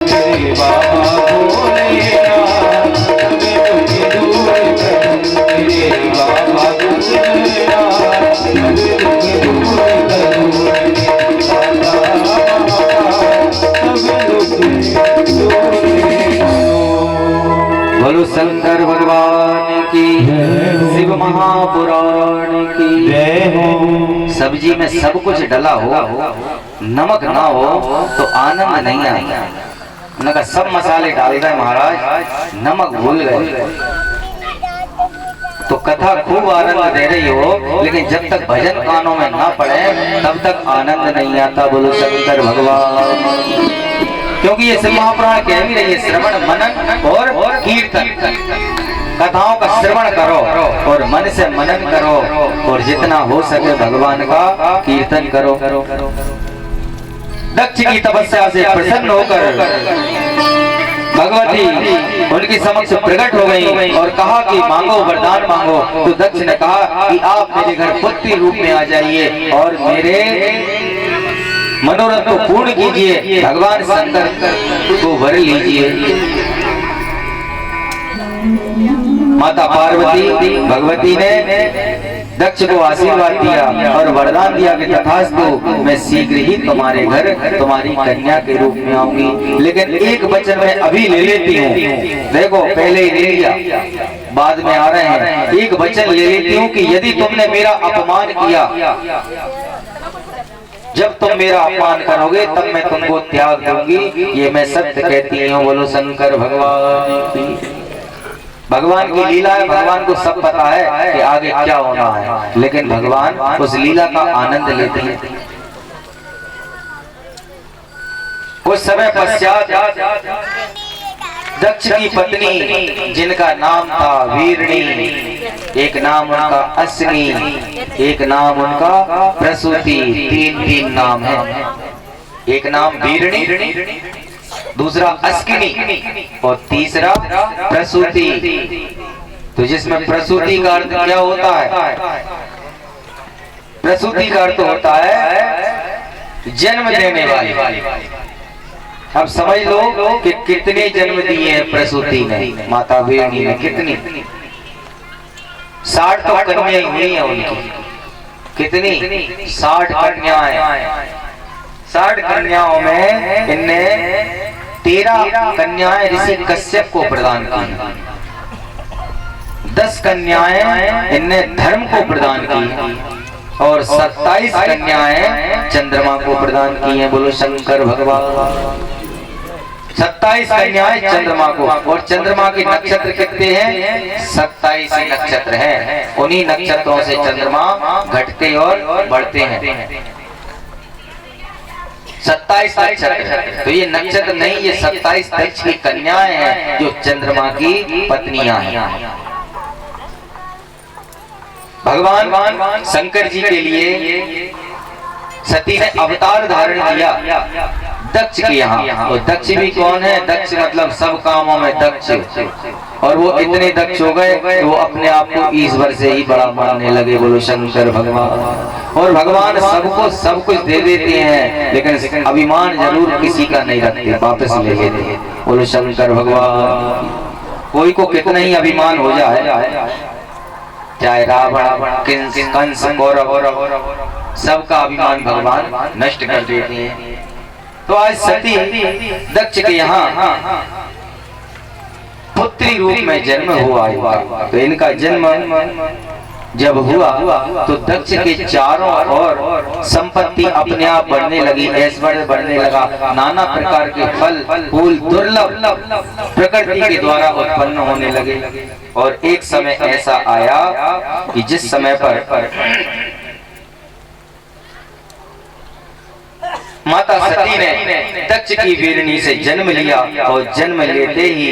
मेरे बाबा भोलेनाथ तबे तुझे दूर करूं, मेरे बाबा भोलेनाथ तबे तुझे दूर करूं, बोलो शंकर भगवान की, शिव महापुराण की जय हो। सब्जी में सब कुछ डला हो, नमक ना हो तो आनंद नहीं आएगा। उन्होंने कहा सब मसाले डाल गए महाराज, नमक भूल गए। तो कथा खूब आनंद दे रही हो, लेकिन जब तक भजन कानों में ना पड़े तब तक आनंद नहीं आता। बोलो शंकर भगवान। क्योंकि ये महापुराण कह भी रही है, श्रवण मनन और कीर्तन। कथाओं का श्रवण करो और मन से मनन करो और जितना हो सके भगवान का कीर्तन करो। दक्ष की तपस्या से प्रसन्न होकर भगवती उनकी समक्ष प्रकट हो गई और कहा कि मांगो, वरदान मांगो। तो दक्ष ने कहा कि आप मेरे घर पुत्री रूप में आ जाइए और मेरे मनोरथ को पूर्ण कीजिए, भगवान शंकर को वर लीजिए। माता पार्वती भगवती ने दक्ष को आशीर्वाद दिया और वरदान दिया कि तथास्तु, मैं शीघ्र ही तुम्हारे घर तुम्हारी कन्या के रूप में आऊंगी। लेकिन एक वचन मैं अभी ले लेती हूँ, देखो पहले ही ले लिया, बाद में आ रहे हैं। एक वचन ले लेती हूँ कि यदि तुमने मेरा अपमान किया, जब तुम मेरा अपमान करोगे तब मैं तुमको त्याग दूंगी। ये मैं सत्य कहती हूँ। बोलो शंकर भगवान की। भगवान की लीला है, भगवान को सब पता है कि आगे क्या होना है, लेकिन भगवान उस लीला का आनंद लेते हैं। कुछ समय पश्चात दक्ष की पत्नी, जिनका नाम था वीरणी, एक नाम उनका अश्विनी, एक नाम उनका प्रसूति, तीन नाम है। एक नाम वीरणी, दूसरा अश्विनी और तीसरा प्रसूति। तो जिसमें प्रसूति का अर्थ क्या होता है? प्रसूति का अर्थ होता है जन्म देने वाली। अब समझ लो कि कितने जन्म दिए हैं प्रसूति ने, माता वीरणी ने। कितनी? 60 तो कन्याएं हुई हैं उनकी। कितनी? 60 कन्याएं। 60 कन्याओं में इनने 13 कन्याएं ऋषि कश्यप को प्रदान की, 10 कन्याएं इनने धर्म को प्रदान की और 27 कन्याएं चंद्रमा को प्रदान की हैं। बोलो शंकर भगवान। 27 कन्याएं चंद्रमा को, और चंद्रमा के नक्षत्र कितने हैं? 27 नक्षत्र हैं। उन्हीं नक्षत्रों से चंद्रमा घटते और बढ़ते हैं। 27 नक्षत्र। तो ये नक्षत्र नहीं, ये 27 दक्ष की कन्याएं हैं जो चंद्रमा की पत्नियां हैं। भगवान शंकर जी के लिए सती ने अवतार धारण किया दक्ष के यहाँ। और दक्ष भी कौन है? दक्ष मतलब सब कामों में दक्ष। और वो इतने दक्ष हो गए तो वो अपने आप को ईश्वर से ही बड़ा मानने लगे। बोलो शंकर भगवान। और भगवान सबको सब कुछ दे देते हैं, लेकिन अभिमान जरूर किसी का नहीं रखते, वापस ले लेते हैं। बोलो शंकर भगवान। कोई को कितना ही अभिमान हो जाए, चाहे रावण, कंस, कौरव, सबका अभिमान भगवान नष्ट कर देते हैं। तो आज सती दक्ष के यहाँ पुत्री रूप में जन्म हुआ। तो इनका जन्म जब हुआ तो दक्ष के चारों ओर संपत्ति अपने आप बढ़ने लगी, ऐश्वर्य बढ़ने लगा, नाना प्रकार के फल फूल दुर्लभ प्रकृति के द्वारा उत्पन्न होने लगे। और एक समय ऐसा आया कि जिस समय पर माता सती ने दक्ष की वीरणी से जन्म लिया और जन्म लेते ही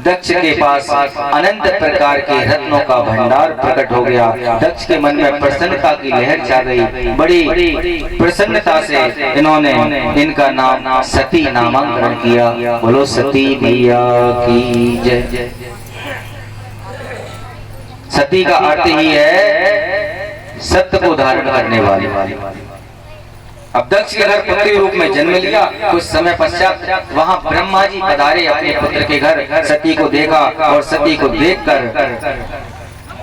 दक्ष के पास अनंत प्रकार के रत्नों का भंडार प्रकट हो गया। दक्ष के मन में प्रसन्नता की लहर छा गई। बड़ी प्रसन्नता से इन्होंने इनका नाम सती नामांकरण किया। बोलो सती मैया की जय। सती का अर्थ ही है सत्य को धारण करने वाली। अब दक्ष के घर पुत्री रूप में जन्म लिया। कुछ समय पश्चात वहां ब्रह्मा जी पधारे अपने पुत्र के घर। सती को देखा और सती को देखकर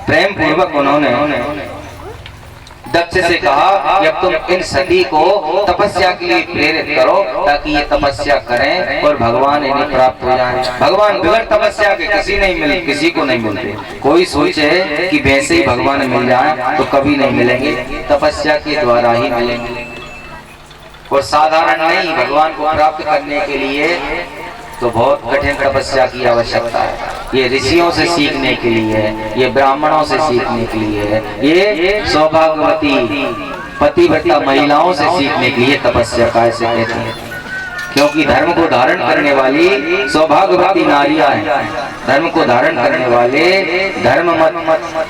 प्रेम पूर्वक उन्होंने दक्ष से कहा कि अब तुम इन सती को तपस्या के लिए प्रेरित करो ताकि ये तपस्या करें और भगवान इन्हें प्राप्त हो जाए। भगवान बगैर तपस्या के किसी को नहीं मिलते। कोई सोचे कि वैसे ही भगवान मिल जाए तो कभी नहीं मिलेंगे, तपस्या के द्वारा ही मिलेंगे। और साधारण नहीं, भगवान को प्राप्त करने के लिए तो बहुत कठिन तपस्या की आवश्यकता है। ये ऋषियों से सीखने के लिए है, ये ब्राह्मणों से सीखने के लिए है, ये सौभाग्यवती पतिव्रता महिलाओं से सीखने के लिए तपस्या का ऐसे कहते हैं। क्योंकि धर्म को धारण करने वाली सौभाग्यवती नारियां हैं। धर्म को धारण करने वाले धर्म मत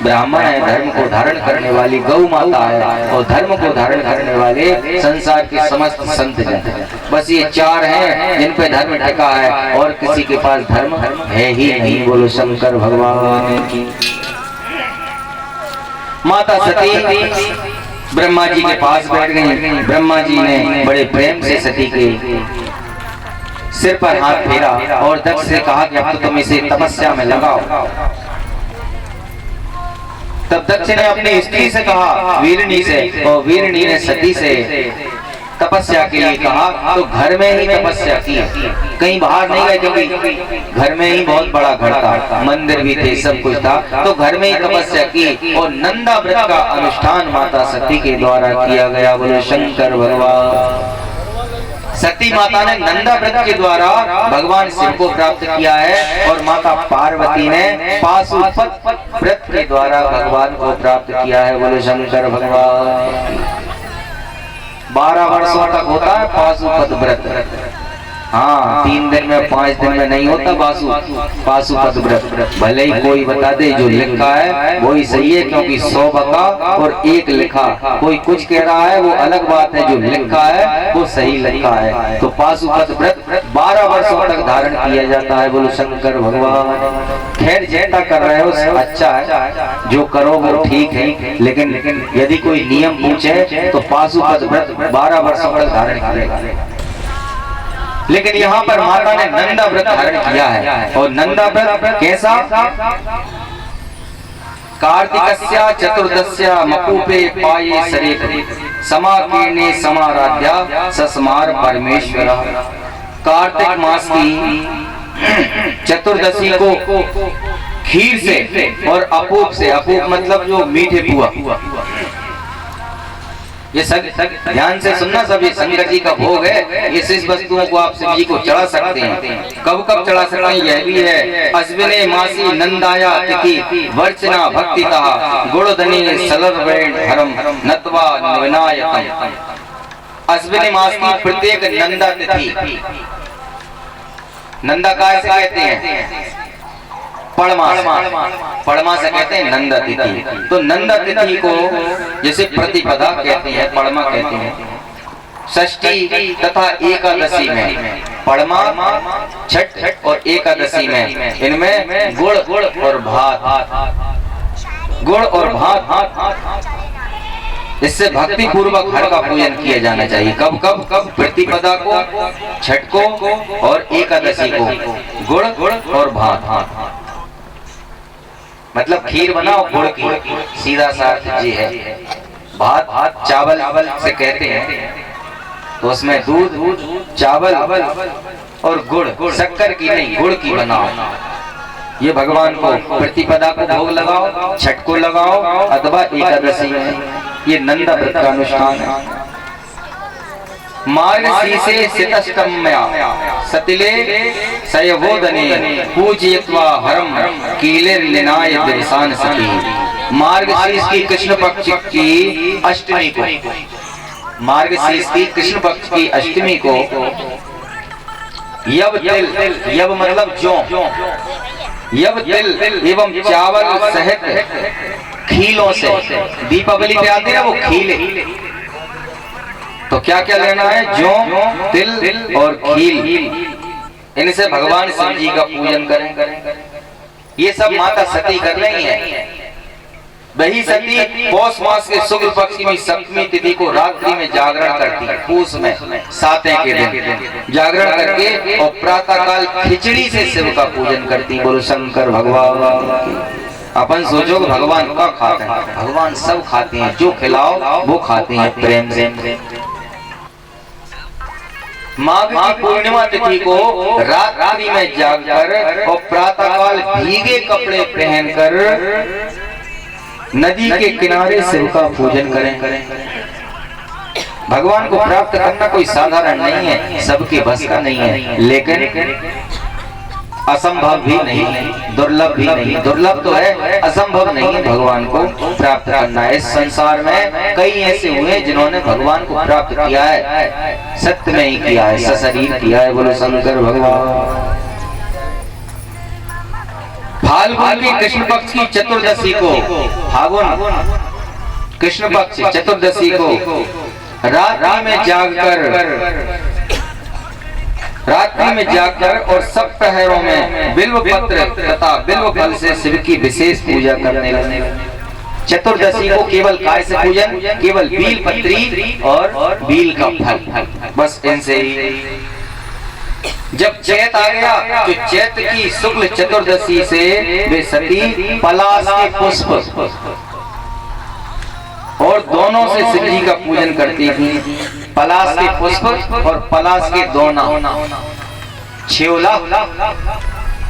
ब्राह्मण है, धर्म को धारण करने वाली गौ माता है, और धर्म को धारण करने वाले संसार के समस्त संत जन हैं। बस ये चार हैं जिन पे धर्म टिका है, और किसी के पास धर्म है ही नहीं। बोलो शंकर भगवान की। माता सती ब्रह्मा जी के पास बैठ गई। ब्रह्मा जी ने बड़े प्रेम से सती के सिर पर हाथ फेरा और दक्ष से कहा कि अब तो तुम इसे तपस्या में लगाओ। तब दक्ष ने अपनी स्त्री से कहा, वीरणी से, और वीरणी ने सती से तपस्या के लिए कहा। तो घर में ही तपस्या की, कहीं बाहर नहीं गए, क्योंकि घर में ही बहुत बड़ा घर था, मंदिर भी थे, सब कुछ था, तो घर में ही तपस्या की। और नंदा व्रत का अनुष्ठान माता सती के द्वारा किया गया। बोलो शंकर भगवान। सती माता ने नंदा व्रत के द्वारा भगवान शिव को प्राप्त किया है, और माता पार्वती ने पाशुपत व्रत के द्वारा भगवान को प्राप्त किया है। बोलो शंकर भगवान। 12 वर्षों तक होता है पाशुपत व्रत। हाँ, 3 दिन में 5 दिन में नहीं होता पाशुपत व्रत। भले ही कोई बता दे, जो लिखा है वही सही है, क्योंकि 100 बका और 1 लिखा। कोई कुछ कह रहा है वो अलग बात है, जो लिखा है वो सही लिखा है। तो पाशुपत व्रत 12 वर्षों तक धारण किया जाता है। बोलो शंकर भगवान। खैर, जैसा कर रहे हो अच्छा है, जो करो वो ठीक है, लेकिन यदि कोई नियम पूछे तो पाशुपत व्रत 12 वर्षों तक धारण करेगा। लेकिन यहाँ पर माता ने नंदा व्रत धारण किया है। और नंदा व्रत कैसा? कार्तिकस्या चतुर्दश्या मकूपे पाये सरेत समाकीर्णे समाराध्या सस्मार परमेश्वर। कार्तिक मास की चतुर्दशी को खीर से और अपूप से, अपूप मतलब जो मीठे पुआ, ये सब ध्यान से सुनना, सब ये शंकर जी का भोग है। इस वस्तुओं को आप शिव जी को चढ़ा सकते हैं। कब कब चढ़ा सकते हैं यह भी है। अश्विने मासी नंदाया तिथि वर्चना भक्तिता गुणधनी सलर्वेण हरम नत्वा विनायकम। अश्विनी मास की प्रत्येक नंदा तिथि, नंदा काय से कहते हैं? पड़मा से कहते हैं नंदा तिथि। तो नंदा तिथि को जैसे प्रतिपदा कहते हैं, पड़मा कहते हैं। षष्ठी तथा एकादशी में पड़मा, छठ और एकादशी में इनमें गुड़ और भात, इससे भक्ति पूर्वक हर का पूजन किया जाना चाहिए। कब कब प्रतिपदा को, छठ को और एकादशी को गुड़ और भात, मतलब खीर बनाओ गुड़ की, सीधा सा अर्थ ये है। भात चावल से कहते हैं, तो उसमें दूध, चावल और गुड़, शक्कर की नहीं गुड़ की बनाओ। ये भगवान को प्रतिपदा को भोग लगाओ, छठ को लगाओ अथवा एकादशी में। ये नंदा व्रत का अनुष्ठान है। मार्गशीर्षे सितष्टम्या सतिले सयवोदने पूजयित्वा हरम कीलिर्निनाय दिवसान सती। मार्गशीर्ष की कृष्ण पक्ष की अष्टमी को, मार्गशीर्ष की कृष्ण पक्ष की अष्टमी को यव तिल, यव मतलब जौ, यव तिल एवं चावल सहित खीलों से, दीपावली पे आते हैं वो खीले, तो क्या क्या लेना है? जौ, तिल और खील, इनसे भगवान शिव जी का पूजन करें। ये सब माता सती कर रही है। वही सती पौष मास के शुक्ल पक्ष की सप्तमी तिथि को रात्रि में जागरण करती है, पूस में सातवें के दिन जागरण करके और प्रातः काल खिचड़ी से शिव का पूजन करती। बोलो शंकर भगवान। अपन सोचो कि भगवान क्या खाते हैं, भगवान सब खाते हैं, जो खिलाओ वो खाते हैं प्रेम से। माघ की पूर्णिमा तिथि को रात्रि में जागकर और प्रातः काल भीगे कपड़े पहनकर नदी के किनारे शिव का पूजन करें। भगवान को प्राप्त करना कोई साधारण नहीं है, सबके बस का नहीं है, लेकिन असंभव भी नहीं है, दुर्लभ भी नहीं। दुर्लभ तो है, असंभव नहीं है भगवान को प्राप्त करना। इस संसार में कई ऐसे हुए जिन्होंने भगवान को प्राप्त किया है, सत्य में ही किया है, सशरीर किया है। बोलो शंकर भगवान। फाल्गुन की कृष्ण पक्ष की चतुर्दशी को, फाल्गुन कृष्ण पक्ष चतुर्दशी को रात्रि में जागकर और सब प्रहरों में बिल्व पत्र तथा बिल्व फल से शिव की विशेष पूजा करने लगे। चतुर्दशी को केवल काय से पूजन, केवल बील पत्री और बील का फल, बस इनसे ही। जब चैत आ गया तो चैत की शुक्ल चतुर्दशी से वे सती पलाश के पुष्प और दोनों से शिव जी का पूजन करती थी। पलाश के पुष्प और पलाश के दोना, छेवला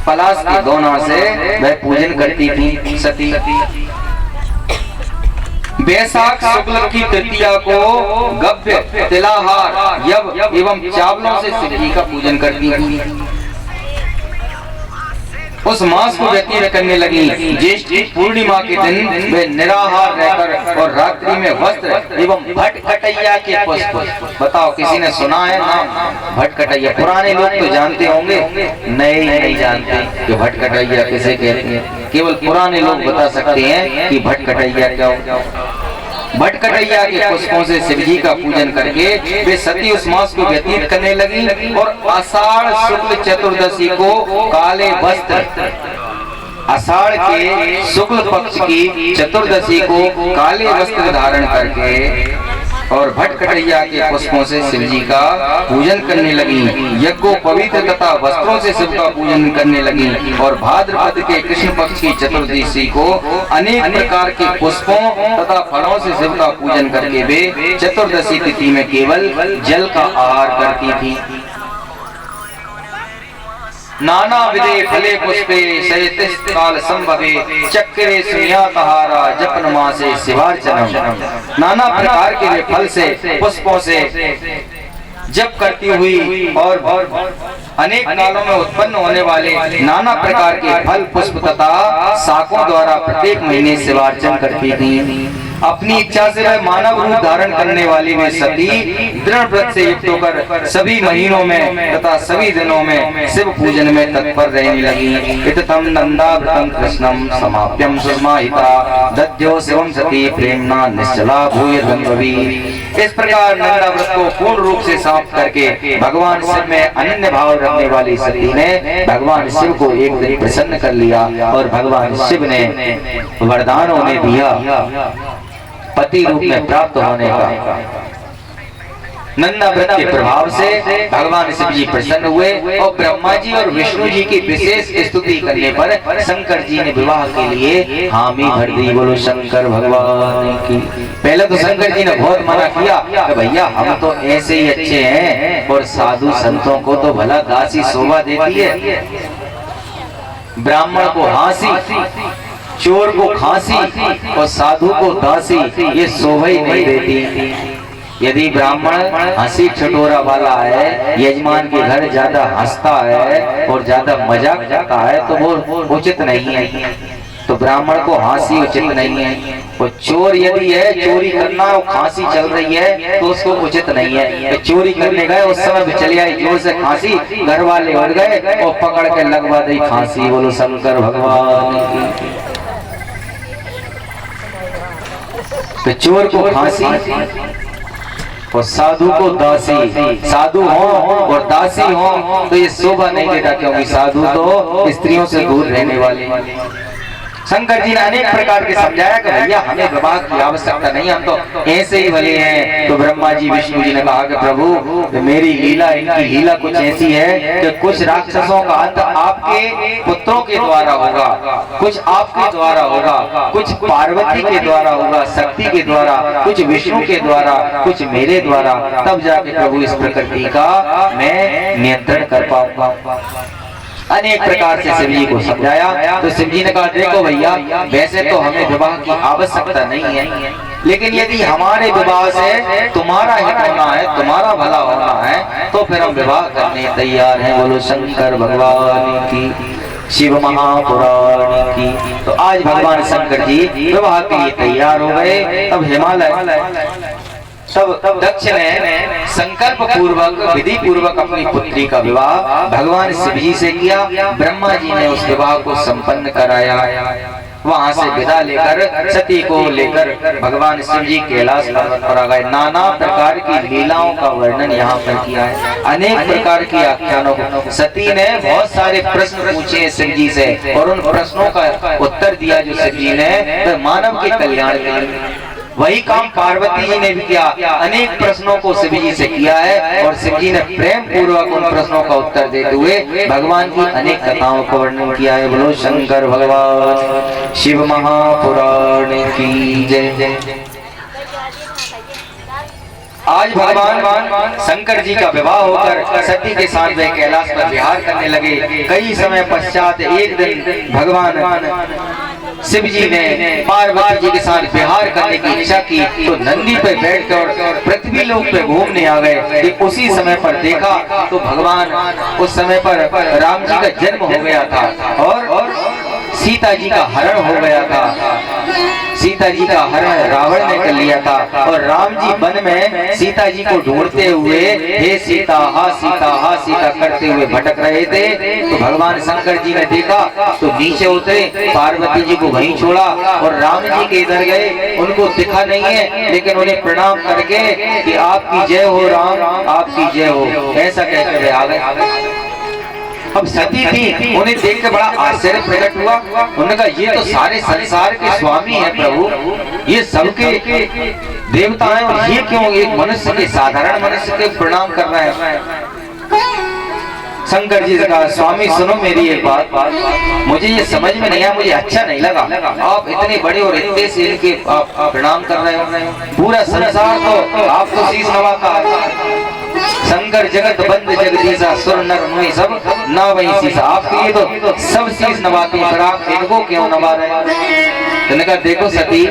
पलाश के दोना से वह पूजन करती थी सती। बैसाख शुक्ल की तृतीया को गव्य, तिलाहार, यव एवं चावलों से शिव जी का पूजन करती थी। उस मास को व्यतीत करने लगी। ज्येष्ठ पूर्णिमा के दिन वे निराहार रहकर और रात्रि में वस्त्र एवं भटकटैया के पुष्प, बताओ किसी ने सुना है नाम भटकटैया? पुराने लोग तो जानते होंगे, नए नहीं जानते कि भटकटैया किसे कहते हैं। केवल पुराने लोग बता सकते हैं कि भटकटैया क्या होता है। भटकटैया के पुष्पों से शिव जी का पूजन करके वे सती उस मास को व्यतीत करने लगी और आषाढ़ शुक्ल चतुर्दशी को काले वस्त्र, आषाढ़ के शुक्ल पक्ष की चतुर्दशी को काले वस्त्र धारण करके और भटकटैया के पुष्पों से शिव जी का पूजन करने लगी। यज्ञों पवित्र तथा वस्त्रों से शिव का पूजन करने लगी और भाद्रपद के कृष्ण पक्ष की चतुर्दशी को अनेक प्रकार के पुष्पों तथा फलों से शिव का पूजन करके वे चतुर्दशी तिथि में केवल जल का आहार करती थी। नाना विधे फले पुष्पे शयतिस्त काल संभवे चक्रे सुनियातहारा जपन मासे शिवार्चनम। नाना प्रकार के वे फल से पुष्पों से जप करती हुई और अनेक कालों में उत्पन्न होने वाले नाना प्रकार के फल पुष्प तथा शाकों द्वारा प्रत्येक महीने शिवार्चन करती थी। अपनी इच्छा से वह मानव रूप धारण करने वाली वे सती दृढ़ व्रत से युक्त होकर सभी महीनों में तथा सभी दिनों में शिव पूजन में तत्पर रहने लगी। इतम नंदाव्रतम कृष्णम समाप्यम सुषमाहिता दध्यो शिवम सती प्रेमना निश्चला भूय गंधवी। इस प्रकार नंदा व्रत को पूर्ण रूप से समाप्त करके भगवान शिव में अनन्य भाव रखने वाली सती ने भगवान शिव को एक दिन प्रसन्न कर लिया और भगवान शिव ने वरदान उन्हें दिया पति रूप में प्राप्त होने का। नंदा व्रत के प्रभाव से भगवान शिव जी प्रसन्न हुए और ब्रह्मा जी और विष्णु जी की विशेष स्तुति करने पर शंकर जी ने विवाह के लिए हामी भर दी। बोलो शंकर भगवान की। पहले तो शंकर जी ने बहुत मना किया कि भैया हम तो ऐसे ही अच्छे हैं और साधु संतों को तो भला दासी शोभा देती है, ब्राह्मण को हांसी, चोर को खांसी और साधु को दासी, ये शोभा ही नहीं देती। यदि ब्राह्मण हंसी ठिठोरा वाला है, यजमान के घर ज्यादा हंसता है और ज्यादा मजाक करता है तो वो उचित नहीं है। तो ब्राह्मण को हंसी उचित नहीं है। वो चोर यदि है, चोरी करना और खांसी चल रही है तो उसको उचित नहीं है। चोरी करने गए उस समय भी चली आई जोर से खांसी, घर वाले उठ गए और पकड़ के लगवा दी फांसी। बोलो शंकर भगवान की। तो चोर को फांसी और साधु को दासी, साधु हो और दासी हो तो ये शोभा नहीं देता, क्योंकि साधु तो स्त्रियों से दूर रहने वाले। शंकर जी ने अनेक प्रकार के समझाया कि भैया हमें विवाह की आवश्यकता नहीं, हम तो ऐसे ही भले हैं। तो ब्रह्मा जी विष्णु जी ने कहा कि प्रभु मेरी लीला, इनकी लीला कुछ ऐसी है कि कुछ राक्षसों का अंत आपके पुत्रों के द्वारा होगा, कुछ आपके द्वारा होगा, कुछ पार्वती के द्वारा होगा, शक्ति के द्वारा, कुछ विष्णु के द्वारा, कुछ मेरे द्वारा, तब जाके प्रभु इस प्रकृति का मैं नियंत्रण कर पाऊंगा। अनेक प्रकार से शिव जी को समझाया। तो शिव जी ने कहा देखो भैया, वैसे तो हमें विवाह की आवश्यकता नहीं है, लेकिन यदि हमारे विवाह से तुम्हारा हित होना है, तुम्हारा भला होना है, तो फिर हम विवाह करने तैयार हैं। बोलो शंकर भगवान की, शिव महापुराण की। तो आज भगवान शंकर जी विवाह के लिए तैयार हो गए। तब हिमालय तब दक्ष ने संकल्प पूर्वक, विधि पूर्वक अपनी पुत्री का विवाह भगवान शिव जी से किया। ब्रह्मा जी ने उस विवाह को संपन्न कराया। वहां से विदा लेकर सती को लेकर भगवान शिव जी कैलाश पर्वत पर आ गए। नाना प्रकार की लीलाओं का वर्णन यहाँ पर किया है, अनेक प्रकार की आख्यानों को। सती ने बहुत सारे प्रश्न पूछे शिव जी से, और उन प्रश्नों का उत्तर दिया जो शिव जी ने मानव के कल्याण के लिए। वही काम पार्वती जी ने भी किया, अनेक प्रश्नों को शिव जी से किया है, और शिव जी ने प्रेम पूर्वक उन प्रश्नों का उत्तर देते हुए भगवान की अनेक कथाओं को वर्णन किया है। बोलो शंकर भगवान शिव महापुराण की जय। आज भगवान शंकर जी का विवाह होकर सती के साथ वे कैलाश पर विहार करने लगे। कई समय पश्चात एक दिन भगवान शिव जी ने पार्वती जी के साथ विहार करने की इच्छा की, तो नंदी पे बैठकर पृथ्वी लोक पे घूमने आ गए। उसी समय पर देखा तो भगवान उस समय पर राम जी का जन्म हो गया था, और सीता जी का हरण हो गया था। सीता जी का हरण रावण ने कर लिया था, और राम जी वन में सीता जी को ढूंढते हुए हे सीता हा सीता हा सीता करते हुए भटक रहे थे। तो भगवान शंकर जी ने देखा तो नीचे उतरे, पार्वती जी को वहीं छोड़ा और राम जी के इधर गए। उनको दिखा नहीं है, लेकिन उन्हें प्रणाम करके कि आपकी जय हो राम, आपकी जय हो, ऐसा कहकर वे आ गए। अब सती थी, उन्हें देख के बड़ा आश्चर्य प्रकट हुआ। उन्होंने कहा ये तो सारे संसार के स्वामी हैं प्रभु, ये सबके देवता हैं, और ये क्यों एक मनुष्य के, साधारण मनुष्य के प्रणाम कर रहे हैं। शंकर जी ने कहा स्वामी सुनो मेरी एक बात, मुझे ये समझ में नहीं आया, मुझे अच्छा नहीं लगा। आप इतने बड़े और इतने से इनके आप प्रणाम कर रहे हो, पूरा संसार तो आपको शीश नवाता है। शंकर जगत बंद जगदीशा, सुर नर मुनि सब ना वही शीशा। आपके लिए तो सब शीश नवाते हैं, पर आप इनको क्यों नवा रहे हैं? तो कहा देखो सती,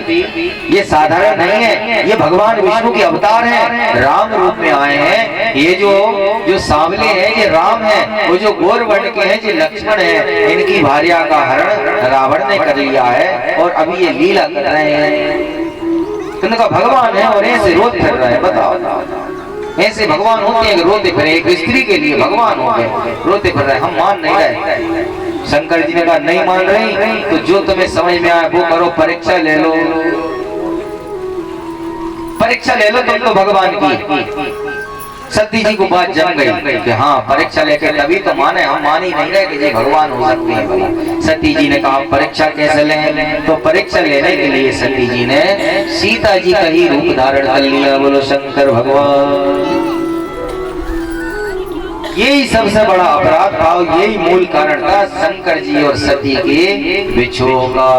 ये साधारण नहीं है, ये भगवान विष्णु के अवतार हैं, राम रूप में आए हैं। ये जो सांवले हैं ये राम है, वो जो गोर वर्ण के हैं ये लक्ष्मण है। इनकी भार्या का हरण रावण ने कर लिया है, और अभी ये लीला कर रहे हैं। तो कहा भगवान है और ऐसे रोज फिर रहे हैं, बताओ ऐसे भगवान होते हैं कि रोते फिर, एक स्त्री के लिए भगवान हो गए, रोते फिर रहे, हम मान नहीं रहे। शंकर जी ने कहा नहीं मान रही तो जो तुम्हें समझ में आए वो करो, परीक्षा ले लो, परीक्षा ले लो तुम तो भगवान की। सती जी को बात जम गई कि हाँ परीक्षा लेके तभी तो माने, हम मान ही नहीं रहे कि ये भगवान हो सकते हैं। सती जी ने कहा परीक्षा कैसे लें? तो परीक्षा लेने के लिए सती जी ने सीता जी का ही रूप धारण कर लिया। बोलो शंकर भगवान। यही सबसे बड़ा अपराध था, यही मूल कारण था शंकर जी और सती के विछोह का।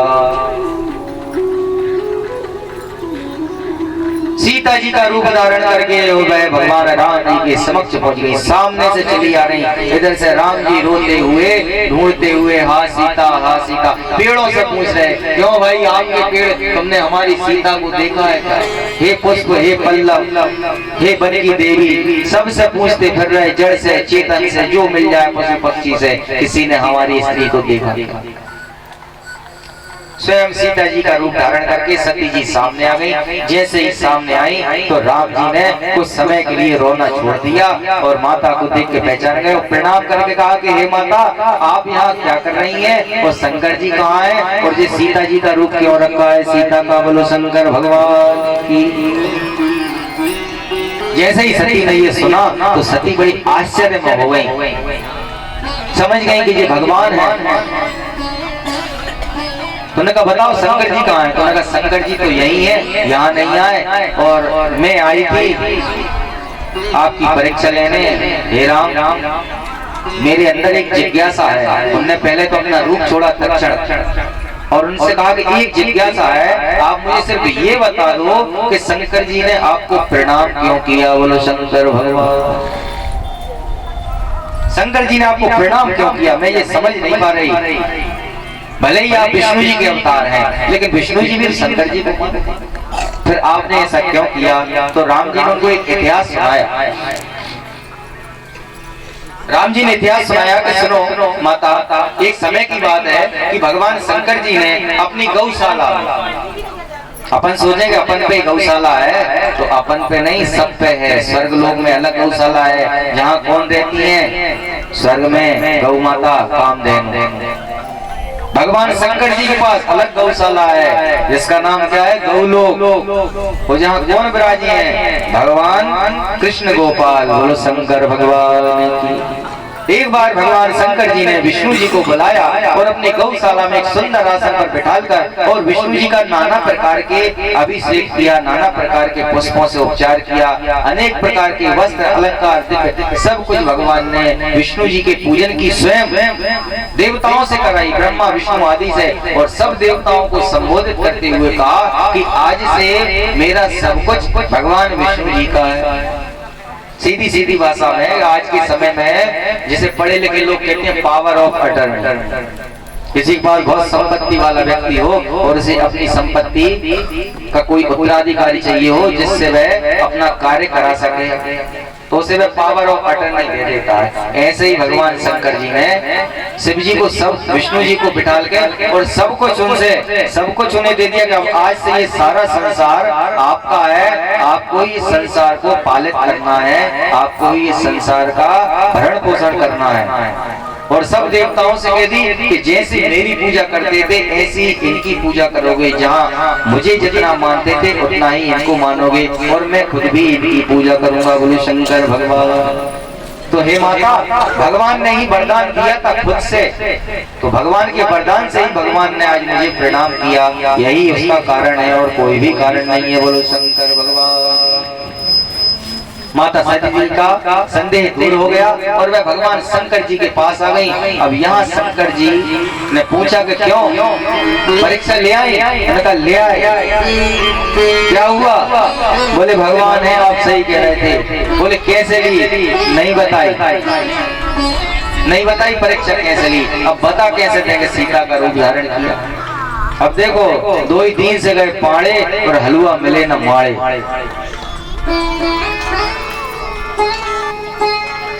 सीता जी का रूप धारण करके वह भगवान राम जी के समक्ष पहुंच गई, सामने से चली आ रही। इधर से राम जी रोते हुए ढूंढते हुए हा सीता। पेड़ों से पूछ रहे क्यों भाई आपके पेड़, तुमने हमारी सीता को देखा है क्या? हे पुष्प, हे पल्लव, हे वन की देवी, सबसे पूछते फिर रहे, जड़ से चेतन से जो मिल जाए पशु पक्षी से, किसी ने हमारी स्त्री को देखा? स्वयं सीता जी का रूप धारण करके सती जी सामने आ गई। जैसे ही सामने आई तो राम जी ने कुछ समय के लिए रोना छोड़ दिया और माता को देख के पहचान गए। प्रणाम करके कहा कि हे माता, आप यहाँ क्या कर रही हैं? और शंकर जी कहाँ हैं? और ये सीता जी का रूप क्यों रखा है सीता का? बोलो शंकर भगवान की। जैसे ही सती ने ये सुना तो सती बड़ी आश्चर्य में हो गई, समझ गई कि ये भगवान है। तो उन्होंने कहा बताओ शंकर जी कहाँ है? तो उन्होंने कहा शंकर जी तो यही है, यहाँ नहीं आए, और मैं आई थी आपकी परीक्षा लेने। हे राम, मेरे अंदर एक जिज्ञासा है। उनने पहले तो अपना रूप छोड़ा तक्षण और उनसे कहा कि एक जिज्ञासा है, आप मुझे सिर्फ ये बता दो कि शंकर जी ने आपको प्रणाम क्यों किया? बोलो शंकर भगवान, शंकर जी ने आपको प्रणाम क्यों किया? मैं ये समझ नहीं पा रही। भले ही आप विष्णु जी के अवतार हैं, लेकिन विष्णु जी भी शंकर जी को, फिर आपने ऐसा क्यों किया? तो राम जी ने उनको एक इतिहास सुनाया। राम जी ने इतिहास सुनाया कि सुनो माता, एक समय की बात है कि भगवान शंकर जी ने अपनी गौशाला, अपन सोचेंगे अपन पे गौशाला है, तो अपन पे नहीं, सब पे है। स्वर्ग लोक में अलग गौशाला है, जहाँ कौन रहती है? स्वर्ग में गौ माता कामधेनु। भगवान शंकर जी के पास अलग गौशाला है, जिसका नाम क्या है? गौलोक। वो जहाँ कौन विराजी है? भगवान कृष्ण गोपाल। बोलो शंकर भगवान की। एक बार भगवान शंकर जी ने विष्णु जी को बुलाया और अपनी गौशाला में एक सुंदर आसन पर बिठाकर और विष्णु जी का नाना प्रकार के अभिषेक किया, नाना प्रकार के पुष्पों से उपचार किया, अनेक प्रकार के वस्त्र अलंकार सब कुछ भगवान ने विष्णु जी के पूजन की स्वयं देवताओं से कराई, ब्रह्मा विष्णु आदि से, और सब देवताओं को संबोधित करते हुए कहा कि आज से मेरा सब कुछ भगवान विष्णु जी का है। सीधी सीधी भाषा में आज के समय में जिसे पढ़े लिखे लोग कहते हैं पावर ऑफ अटर्नी। किसी के पास बहुत संपत्ति वाला व्यक्ति हो और उसे अपनी संपत्ति का कोई उत्तराधिकारी चाहिए हो जिससे वह अपना कार्य करा सके, तो उसे वह पावर ऑफ अटर्नी दे देता है। ऐसे ही भगवान शंकर जी ने शिव जी को, सब विष्णु जी को बिठाल के और सब कुछ उन्हें दे दिया कि अब आज से ये सारा संसार आपका है, आपको ही संसार को पालित करना है, आपको ही इस संसार का भरण पोषण करना है। और सब देवताओं से कह दी कि जैसे मेरी पूजा करते थे ऐसी इनकी पूजा करोगे, जहाँ मुझे जितना मानते थे उतना ही इनको मानोगे, और मैं खुद भी इनकी पूजा करूंगा। बोलो शंकर भगवान। तो हे माता, भगवान ने ही वरदान दिया था खुद से, तो भगवान के वरदान से ही भगवान ने आज मुझे प्रणाम किया, यही उसका कारण है और कोई भी कारण नहीं है। बोलो शंकर भगवान। माता सती जी का संदेह दूर हो गया और वह भगवान शंकर जी के पास आ गई। अब यहाँ शंकर जी ने पूछा कि क्यों परीक्षा ले आई? मैंने कहा ले आए। क्या हुआ? बोले भगवान है, आप सही कह रहे थे। बोले कैसे ली? नहीं बताई परीक्षा कैसे ली। अब बता कैसे देंगे? सीता का रूप धारण किया। अब देखो 2 ही दिन से गए पाड़े और हलवा मिले न माड़े।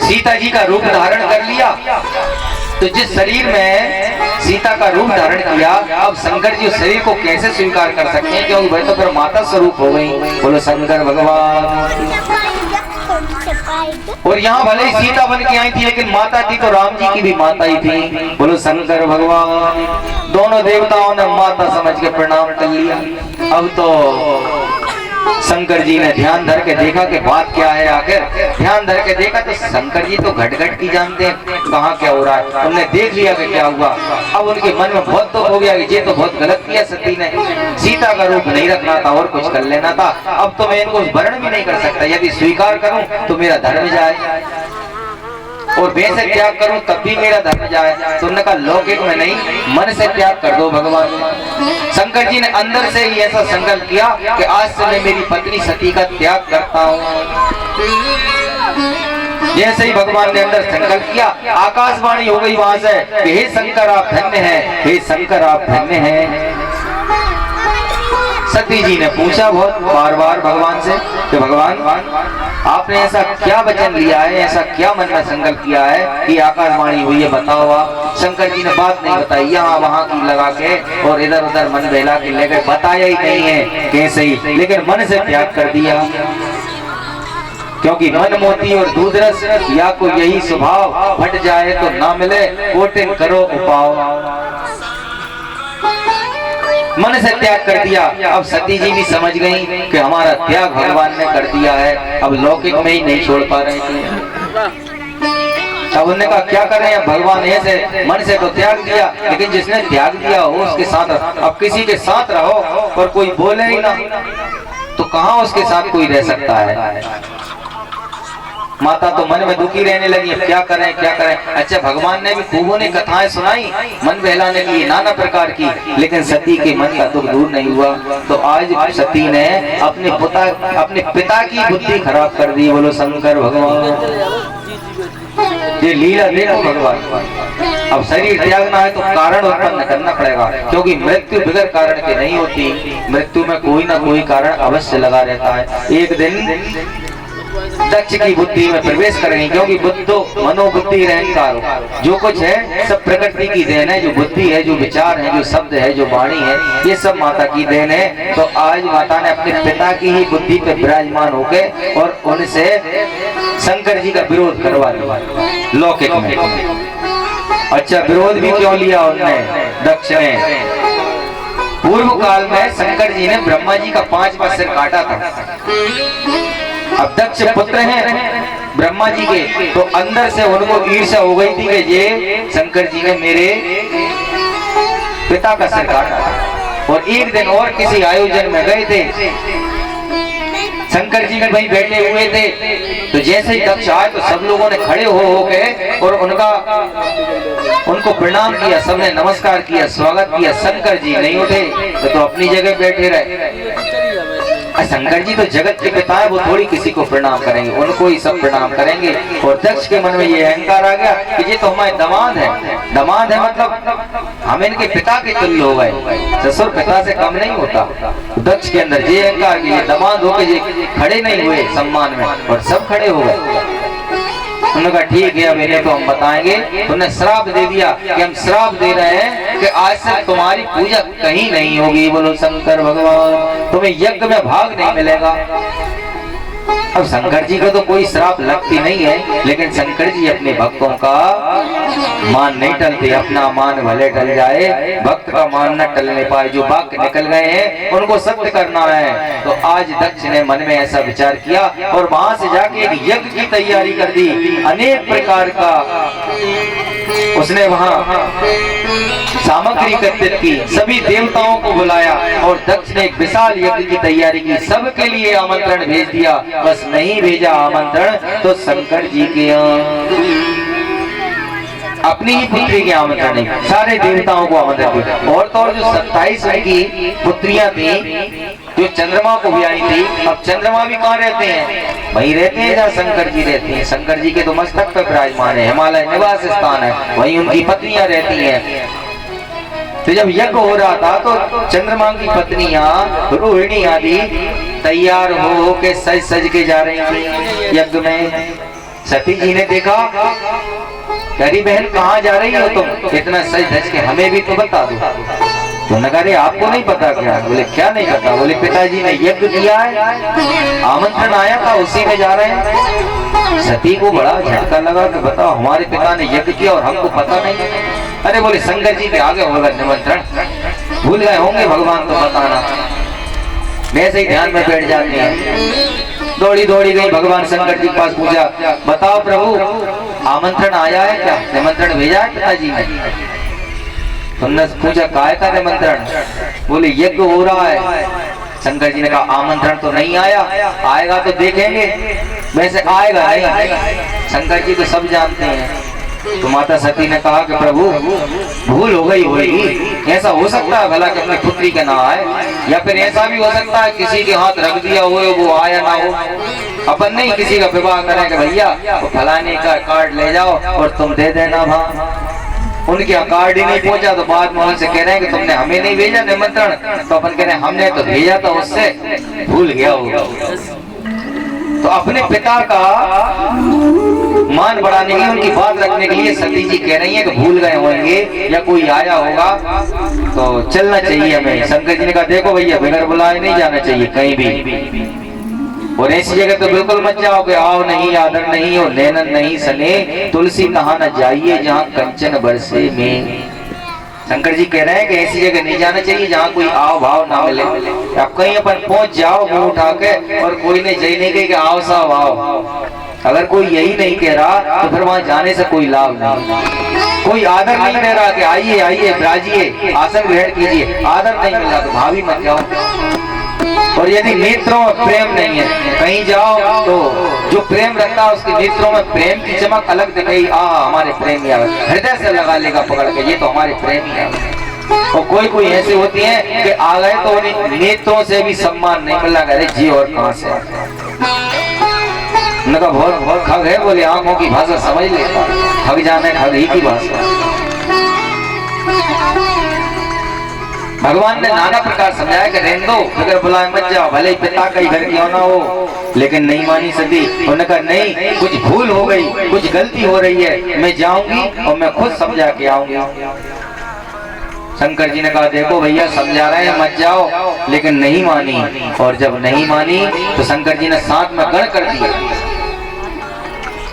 सीता जी का रूप धारण कर लिया, तो जिस शरीर में सीता का रूप धारण किया, अब शंकर जी उस शरीर को कैसे स्वीकार कर सकते हैं, क्योंकि वह तो फिर माता स्वरूप हो गई। बोलो शंकर भगवान। और यहाँ भले ही सीता बन के आई थी, लेकिन माता थी तो राम जी की भी माता ही थी। बोलो शंकर भगवान। दोनों देवताओं ने माता समझ के प्रणाम कर लिया। अब तो शंकर जी ने ध्यान धर के देखा कि बात क्या है। आखिर ध्यान धर के देखा तो शंकर जी तो घट घट की जानते हैं कहाँ क्या हो रहा है। उन्होंने देख लिया कि क्या हुआ। अब उनके मन में बहुत दुख हो गया कि ये तो बहुत गलत किया सती ने, सीता का रूप नहीं रखना था और कुछ कर लेना था। अब तो मैं इनको वर्ण भी नहीं कर सकता, यदि स्वीकार करूं तो मेरा धर्म जाए और वे से त्याग करूं तब भी मेरा धर्म जाए। तो उन्होंने कहा लौकिक में नहीं, मन से त्याग कर दो भगवान। शंकर जी ने अंदर से ही ऐसा संकल्प किया कि आज से मैं मेरी पत्नी सती का त्याग करता हूँ। जैसे ही भगवान ने अंदर संकल्प किया, आकाशवाणी हो गई वहां से कि हे शंकर आप धन्य हैं, हे शंकर आप धन्य हैं। सती जी ने पूछा बहुत बार बार भगवान से कि भगवान आपने ऐसा क्या वचन लिया है, ऐसा क्या मन में संकल्प किया है कि आकाशवाणी हुई है, बताओ आप। शंकर जी ने बात नहीं बताई, यहाँ वहाँ की लगा के और इधर उधर मन बहला के लेकर बताया ही नहीं है कैसे ही, लेकिन मन से त्याग कर दिया। क्योंकि मन मोती और दूध रस या को यही स्वभाव, फट जाए तो ना मिले कोटिन करो उपाव। मन से त्याग कर दिया। अब सती जी भी समझ गई कि हमारा त्याग भगवान ने कर दिया है, अब लौकिक में ही नहीं छोड़ पा रहे थे। अब उन्होंने कहा क्या करें, अब भगवान ऐसे मन से तो त्याग दिया, लेकिन जिसने त्याग दिया हो उसके साथ, अब किसी के साथ रहो पर कोई बोले ही ना तो कहाँ उसके साथ कोई रह सकता है। माता तो मन में दुखी रहने लगी, अब क्या करें क्या करें। अच्छा, भगवान ने भी खूबों ने कथाएं सुनाई मन बहलाने के लिए नाना प्रकार की, लेकिन सती के मन का दुख दूर नहीं हुआ। तो आज सती ने अपने पिता की बुद्धि खराब कर दी। बोलो शंकर भगवान, ये लीला देखो भगवान। अब शरीर त्यागना है तो कारण उत्पन्न करना पड़ेगा, क्योंकि मृत्यु बगैर कारण के नहीं होती। मृत्यु में कोई ना कोई कारण अवश्य लगा रहता है। एक दिन दक्ष की बुद्धि में प्रवेश करेंगे, क्योंकि बुद्धो मनोबुद्धि अहंकार, जो कुछ है सब प्रकृति की देन है। जो बुद्धि है, जो विचार है, जो शब्द है, जो वाणी है, ये सब माता की देन है। तो आज माता ने अपने पिता की ही बुद्धि पे विराजमान होके और उनसे शंकर जी का विरोध करवा दिया लौकिक में। अच्छा, विरोध भी क्यों लिया उन्होंने दक्ष ने? पूर्व काल में शंकर जी ने ब्रह्मा जी का 5वां सिर काटा था। अब दक्ष पुत्र हैं ब्रह्मा जी के, तो अंदर से उनको ईर्ष्या हो गई थी कि ये शंकर जी ने मेरे पिता का सिर काटा। और एक दिन और किसी आयोजन में गए थे, शंकर जी भी वहीं बैठे हुए थे। तो जैसे ही दक्ष आए तो सब लोगों ने खड़े हो गए और उनको प्रणाम किया, सबने नमस्कार किया, स्वागत किया। शंकर जी नहीं उठे तो अपनी जगह बैठे रहे। शंकर जी तो जगत के पिता है, वो थोड़ी किसी को प्रणाम करेंगे, उनको ही सब प्रणाम करेंगे। और दक्ष के मन में ये अहंकार आ गया कि ये तो हमारे दामाद है। दामाद है मतलब हम इनके पिता के तुल्य हो गए, ससुर पिता से कम नहीं होता। दक्ष के अंदर ये अहंकार कि ये दामाद होकर ये खड़े नहीं हुए सम्मान में, और सब खड़े हो गए। उन्होंने कहा ठीक है, अब इन्हें तो हम बताएंगे। तुमने श्राप दे दिया कि हम श्राप दे रहे हैं कि आज से तुम्हारी पूजा कहीं नहीं होगी। बोलो शंकर भगवान, तुम्हें यज्ञ में भाग नहीं मिलेगा। अब शंकर जी को तो कोई श्राप लगती नहीं है, लेकिन शंकर जी अपने भक्तों का मान नहीं टलते। अपना मान भले टल जाए, भक्त का मान न टलने पाए। जो वाक्य निकल गए हैं उनको सत्य करना है। तो आज दक्ष ने मन में ऐसा विचार किया और वहां से जाके एक यज्ञ की तैयारी कर दी। अनेक प्रकार का उसने वहां सामग्री एकत्रित की, सभी देवताओं को बुलाया और दक्ष ने एक विशाल यज्ञ की तैयारी की। सबके लिए आमंत्रण भेज दिया, बस नहीं भेजा आमंत्रण तो शंकर जी के अपनी ही पुत्री के आमंत्रण नहीं, सारे देवताओं को आमंत्रण दिया। और तो और जो 27 की पुत्रियां थी जो चंद्रमा को भी आई थी। अब चंद्रमा भी कहाँ रहते हैं? वहीं रहते हैं जहाँ शंकर जी रहते हैं। शंकर जी के तो मस्तक पर विराजमान है, हिमालय निवास स्थान है, वहीं उनकी पत्नियां रहती हैं। तो जब यज्ञ हो रहा था तो चंद्रमा की पत्नियां रोहिणी आदि तैयार हो के सज के जा रही थी यज्ञ में। सती जी ने देखा, अरे बहन कहाँ जा रही हो तुम इतना सज धज के, हमें भी तो बता दो। तो नगारे आपको नहीं पता क्या? बोले क्या नहीं पता? बोले पिताजी ने यज्ञ किया है, आमंत्रण आया था, उसी में जा रहे हैं। सती को बड़ा झटका लगा कि बताओ हमारे पिता ने यज्ञ किया और हमको पता नहीं। अरे बोले शंकर जी के आगे होगा निमंत्रण, भूल गए होंगे भगवान तो बताना। वैसे ही ध्यान में बैठ जाते हैं। दौड़ी दौड़ी गई भगवान शंकर जी के पास, पूछा बताओ प्रभु आमंत्रण आया है क्या, निमंत्रण भेजा है पिताजी ने? तुमने पूछा काय का निमंत्रण? बोले यज्ञ हो रहा है। शंकर जी ने कहा आमंत्रण तो नहीं आया, आएगा तो देखेंगे। वैसे आएगा नहीं, शंकर जी तो सब जानते हैं। तो माता सती ने कहा कि प्रभु भूल हो गई होगी, ऐसा हो सकता है भला कि अपनी पुत्री के ना आए, या फिर ऐसा भी हो सकता है किसी के हाथ रख दिया हो वो आया ना हो। अपन नहीं किसी का विवाह करें कि भैया वो फलाने का कार्ड ले जाओ और तुम दे देना भाव। उनके कार्ड ही नहीं पहुंचा तो बाद में उनसे कह रहे हैं कि तुमने हमें नहीं भेजा निमंत्रण, तो अपन कह रहे हैं हमने तो भेजा था, उससे भूल गया होगा। तो अपने पिता का मान बढ़ाने के लिए, उनकी बात रखने के लिए सती जी कह रही है कि भूल गए होंगे या कोई आया होगा तो चलना चाहिए हमें। शंकर जी ने कहा देखो भैया बगैर बुलाए नहीं जाना चाहिए कहीं भी, और ऐसी जगह तो बिल्कुल मत जाओ कि आओ नहीं, आदर नहीं, और नैनन नहीं सने, तुलसी कहाँ न जाइए जहाँ कंचन बरसे में। शंकर जी कह रहे हैं कि ऐसी जगह नहीं जाना चाहिए जहाँ कोई आओ भाव ना मिले। अब कहीं अपन पहुंच जाओ मुंह उठा के और कोई ने जय नहीं कही कि आओ साहब आओ, अगर कोई यही नहीं कह रहा तो फिर वहां जाने से कोई लाभ नहीं। कोई आदर नहीं दे रहा कि आइए आइए विराजिए, आसन ग्रहण कीजिए, आदर नहीं मिल रहा तो भावी मत जाओ। और यदि नेत्रों में प्रेम नहीं है, कहीं जाओ तो जो प्रेम रखता है उसके नेत्रों में प्रेम की चमक अलग दिखाई, हमारे प्रेमी आ गए, हृदय से लगा लेगा पकड़ के, ये तो हमारे प्रेमी आ गए। और कोई ऐसी होती है कि आ गए तो उन्हें नेत्रों से भी सम्मान नहीं मिला, अरे जी और कहां से उनका बहुत खग है, बोले आंखों की भाषा समझ लेता, खग जाने खग ही की भाषा। भगवान ने नाना प्रकार समझाया कि रहने दो, अगर बुलाए मत जाओ, भले ही पिता का ही घर क्यों ना हो। लेकिन नहीं मानी सती, उन्होंने कहा नहीं, कुछ भूल हो गई, कुछ गलती हो रही है, मैं जाऊंगी और मैं खुद समझा के आऊंगी। शंकर जी ने कहा देखो भैया समझा रहे हैं मत जाओ, लेकिन नहीं मानी। और जब नहीं मानी तो शंकर जी ने साथ में गढ़ कर दिया।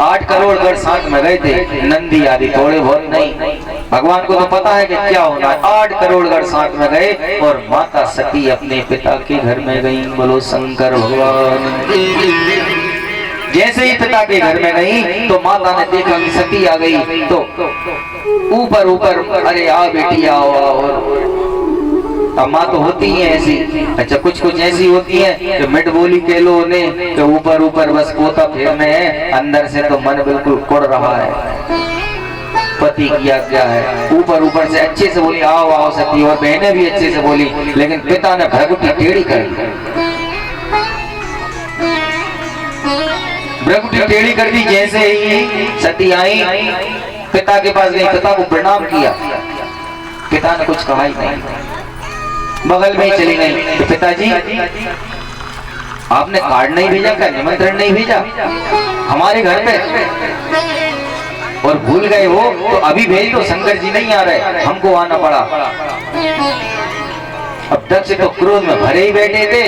8 करोड़ गढ़ साथ में गए थे, नंदी आदि थोड़े बहुत नहीं। भगवान को तो पता है कि क्या होना है। 8 करोड़ गढ़ साथ में गए और माता सती अपने पिता के घर में गई। बोलो शंकर भगवान। जैसे ही पिता के घर में गई तो माता ने देखा कि सती आ गई, तो ऊपर अरे आओ बेटी आओ आओ। अब माँ तो होती है ऐसी, अच्छा कुछ ऐसी होती है कि मिट बोली कह लो उन्हें कि ऊपर बस पोता फेरने है, अंदर से तो मन बिल्कुल कुड़ रहा है। पति किया क्या है, ऊपर से अच्छे से बोली आओ आओ सती, और बहनें भी अच्छे से बोली, लेकिन पिता ने भ्रगुटी टेढ़ी कर दी। भ्रगुटी टेढ़ी कर दी। जैसे ही सती आई पिता के पास गई, पिता को प्रणाम किया, पिता ने कुछ कहा ही नहीं, बगल में ही चली गई। तो पिताजी आपने कार्ड नहीं भेजा क्या, निमंत्रण नहीं भेजा हमारे घर पे, और भूल गए हो तो अभी भेज दो, शंकर जी नहीं आ रहे, हमको आना पड़ा। अब दक्ष तो क्रोध में भरे ही बैठे थे,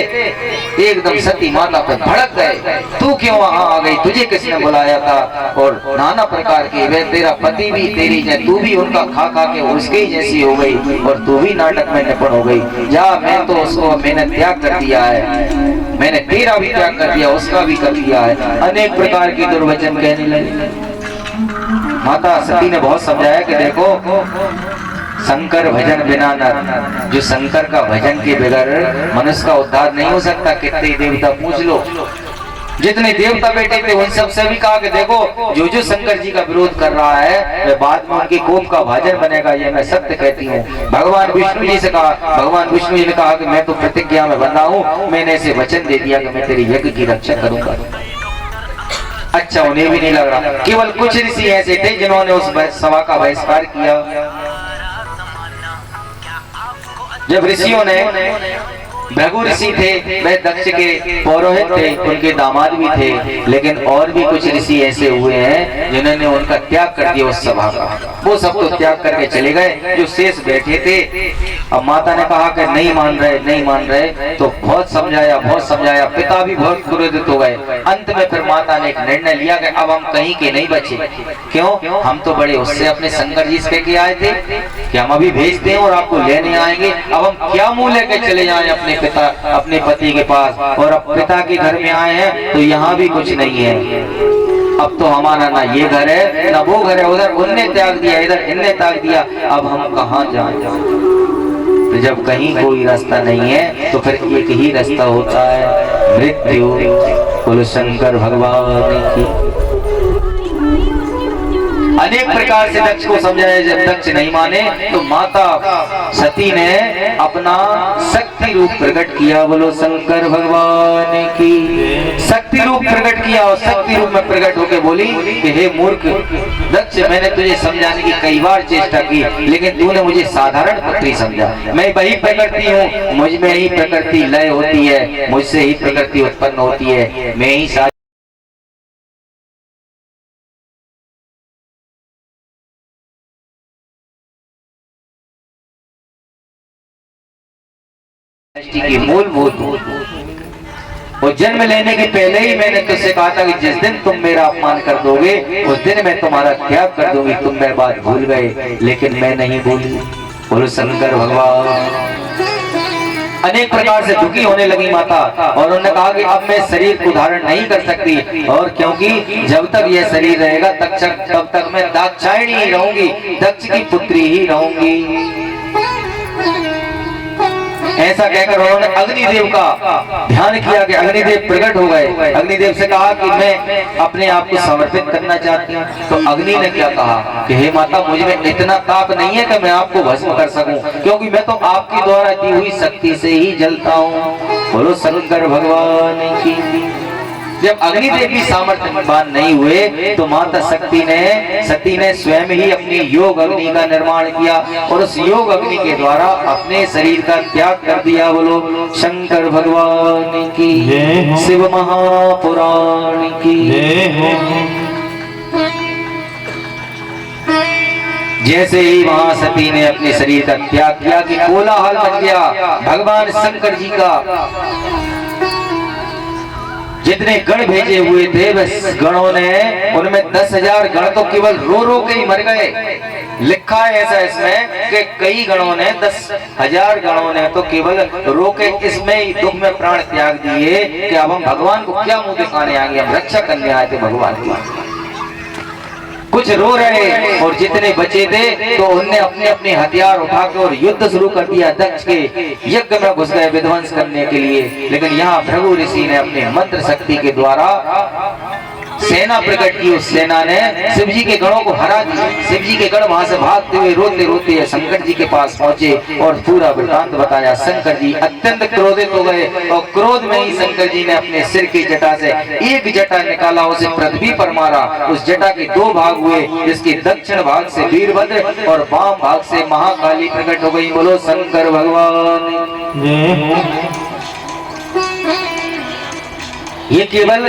एकदम सती माता पर भड़क गए, तू क्यों वहां आ गई, तुझे किसने बुलाया था। और नाना प्रकार के, वे तेरा पति भी तेरी तू भी उनका खा के उसके ही जैसी हो गई, और तू भी नाटक में निपुण हो गई। जा, मैं तो उसको मैंने त्याग कर दिया है, मैंने तेरा भी त्याग कर दिया, उसका भी कर दिया है। अनेक प्रकार की दुर्वचन कहने लगी। माता सती ने बहुत समझाया कि देखो शंकर भजन बिना नर, जो शंकर का भजन के बगैर मनुष्य का उद्धार नहीं हो सकता। कितने देवता पूछ लो, जितने देवता बैठे थे उन सब से भी कहा कि देखो जो शंकर जी का विरोध कर रहा है वह बाद में उनके कोप का भाजन बनेगा, ये मैं सत्य कहती हूँ। भगवान विष्णु जी से कहा, भगवान विष्णु जी ने कहा कि मैं तो प्रतिज्ञा में बंधा हूँ, मैंने ऐसे वचन दे दिया कि मैं तेरी यज्ञ की रक्षा करूंगा। अच्छा उन्हें भी नहीं लग रहा, केवल कुछ ऋषि ऐसे थे जिन्होंने उस सभा का बहिष्कार किया। जब ऋषियों ने, भृगु ऋषि थे वह दक्ष के पौरोहित थे, उनके दामाद भी थे, लेकिन और भी कुछ ऋषि ऐसे हुए हैं जिन्होंने उनका त्याग कर दिया उस सभा का। वो सब तो त्याग करके चले गए, जो शेष बैठे थे। अब माता ने कहा कि नहीं मान रहे, तो बहुत समझाया, पिता भी बहुत क्रोधित हो गए। अंत में फिर माता ने एक निर्णय लिया कि अब हम कहीं के नहीं बचे। क्यों, हम तो बड़े उससे अपने शंकर जी से के आए थे कि हम अभी भेजते हैं और आपको लेने आएंगे, अब हम क्या मुंह लेके चले जाएं अपने पति के पास, और अब पिता के घर में आए हैं तो यहाँ भी कुछ नहीं है। अब तो हमारा ना ये घर है ना वो घर है, उधर उनने त्याग दिया, इधर इनने त्याग दिया, अब हम कहाँ जाएं। तो जब कहीं कोई रास्ता नहीं है तो फिर एक ही रास्ता होता है, मृत्यु। बोलो शंकर भगवान की। अनेक प्रकार से दक्ष को समझाया, जब दक्ष नहीं माने तो माता सती ने अपना शक्ति रूप प्रकट किया। बोलो शंकर भगवान की। शक्ति रूप प्रकट किया और शक्ति रूप में प्रकट होकर बोली कि हे मूर्ख दक्ष, मैंने तुझे समझाने की कई बार चेष्टा की, लेकिन तूने मुझे साधारण पुत्री समझा। मैं वही प्रकृति हूँ, मुझ में ही प्रकृति लय होती है, मुझसे ही प्रकृति उत्पन्न होती है, मैं ही की मूलभूत। और जन्म लेने के पहले ही मैंने तुझसे कहा था कि जिस दिन तुम मेरा अपमान कर दोगे उस दिन मैं तुम्हारा त्याग कर दूंगी। तुम मेरी बात भूल गए, लेकिन मैं नहीं भूली। बोलो शंकर भगवान। अनेक प्रकार से दुखी होने लगी माता, और उन्होंने कहा कि अब मैं शरीर को धारण नहीं कर सकती, और क्योंकि जब तक यह शरीर रहेगा तब तक मैं दाक्षायणी ही रहूंगी, दक्ष की पुत्री ही रहूंगी। ऐसा कहकर उन्होंने अग्निदेव का ध्यान किया कि अग्निदेव प्रकट हो गए। अग्निदेव से कहा कि मैं अपने आप को समर्पित करना चाहती हूँ। तो अग्नि ने क्या कहा कि हे माता, मुझ में इतना ताप नहीं है कि मैं आपको भस्म कर सकूं, क्योंकि मैं तो आपके द्वारा दी हुई शक्ति से ही जलता हूँ। बोलो शंकर भगवान की। जब अग्निदेव भी सामर्थ्यवान नहीं हुए तो माता सती ने स्वयं ही अपनी योग अग्नि का निर्माण किया, और उस योग अग्नि के द्वारा अपने शरीर का त्याग कर दिया। बोलो शंकर भगवान की, शिव महापुराण की। जैसे ही वहां सती ने अपने शरीर का त्याग किया कि कोलाहल मच गया। भगवान शंकर जी का जितने गण भेजे हुए थे बस गणों ने, उनमें 10,000 गण तो केवल रो रो के ही मर गए। लिखा है ऐसा इसमें कि कई गणों ने 10,000 गणों ने तो केवल रो के इसमें ही दुख में प्राण त्याग दिए कि अब हम भगवान को क्या मुंह दिखाने आएंगे, हम रक्षा करने आए थे भगवान की। कुछ रो रहे और जितने बचे थे तो उनने अपने अपने हथियार उठा के और युद्ध शुरू कर दिया, दक्ष के यज्ञ में घुस गए विध्वंस करने के लिए। लेकिन यहाँ भृगु ऋषि ने अपने मंत्र शक्ति के द्वारा सेना प्रकट की। उस सेना ने शिव जी के गणों को हरा दिया। शिव जी के गण वहां से भागते हुए रोते रोते शंकर जी के पास पहुंचे और पूरा वृत्तांत बताया। शंकर जी अत्यंत क्रोधित हो गए और क्रोध में ही शंकर जी ने अपने सिर की जटा से एक जटा निकाला, उसे पृथ्वी पर मारा। उस जटा के 2 भाग हुए, जिसके दक्षिण भाग से वीरभद्र और वाम भाग से महाकाली प्रकट हो गई। बोलो शंकर भगवान। ये केवल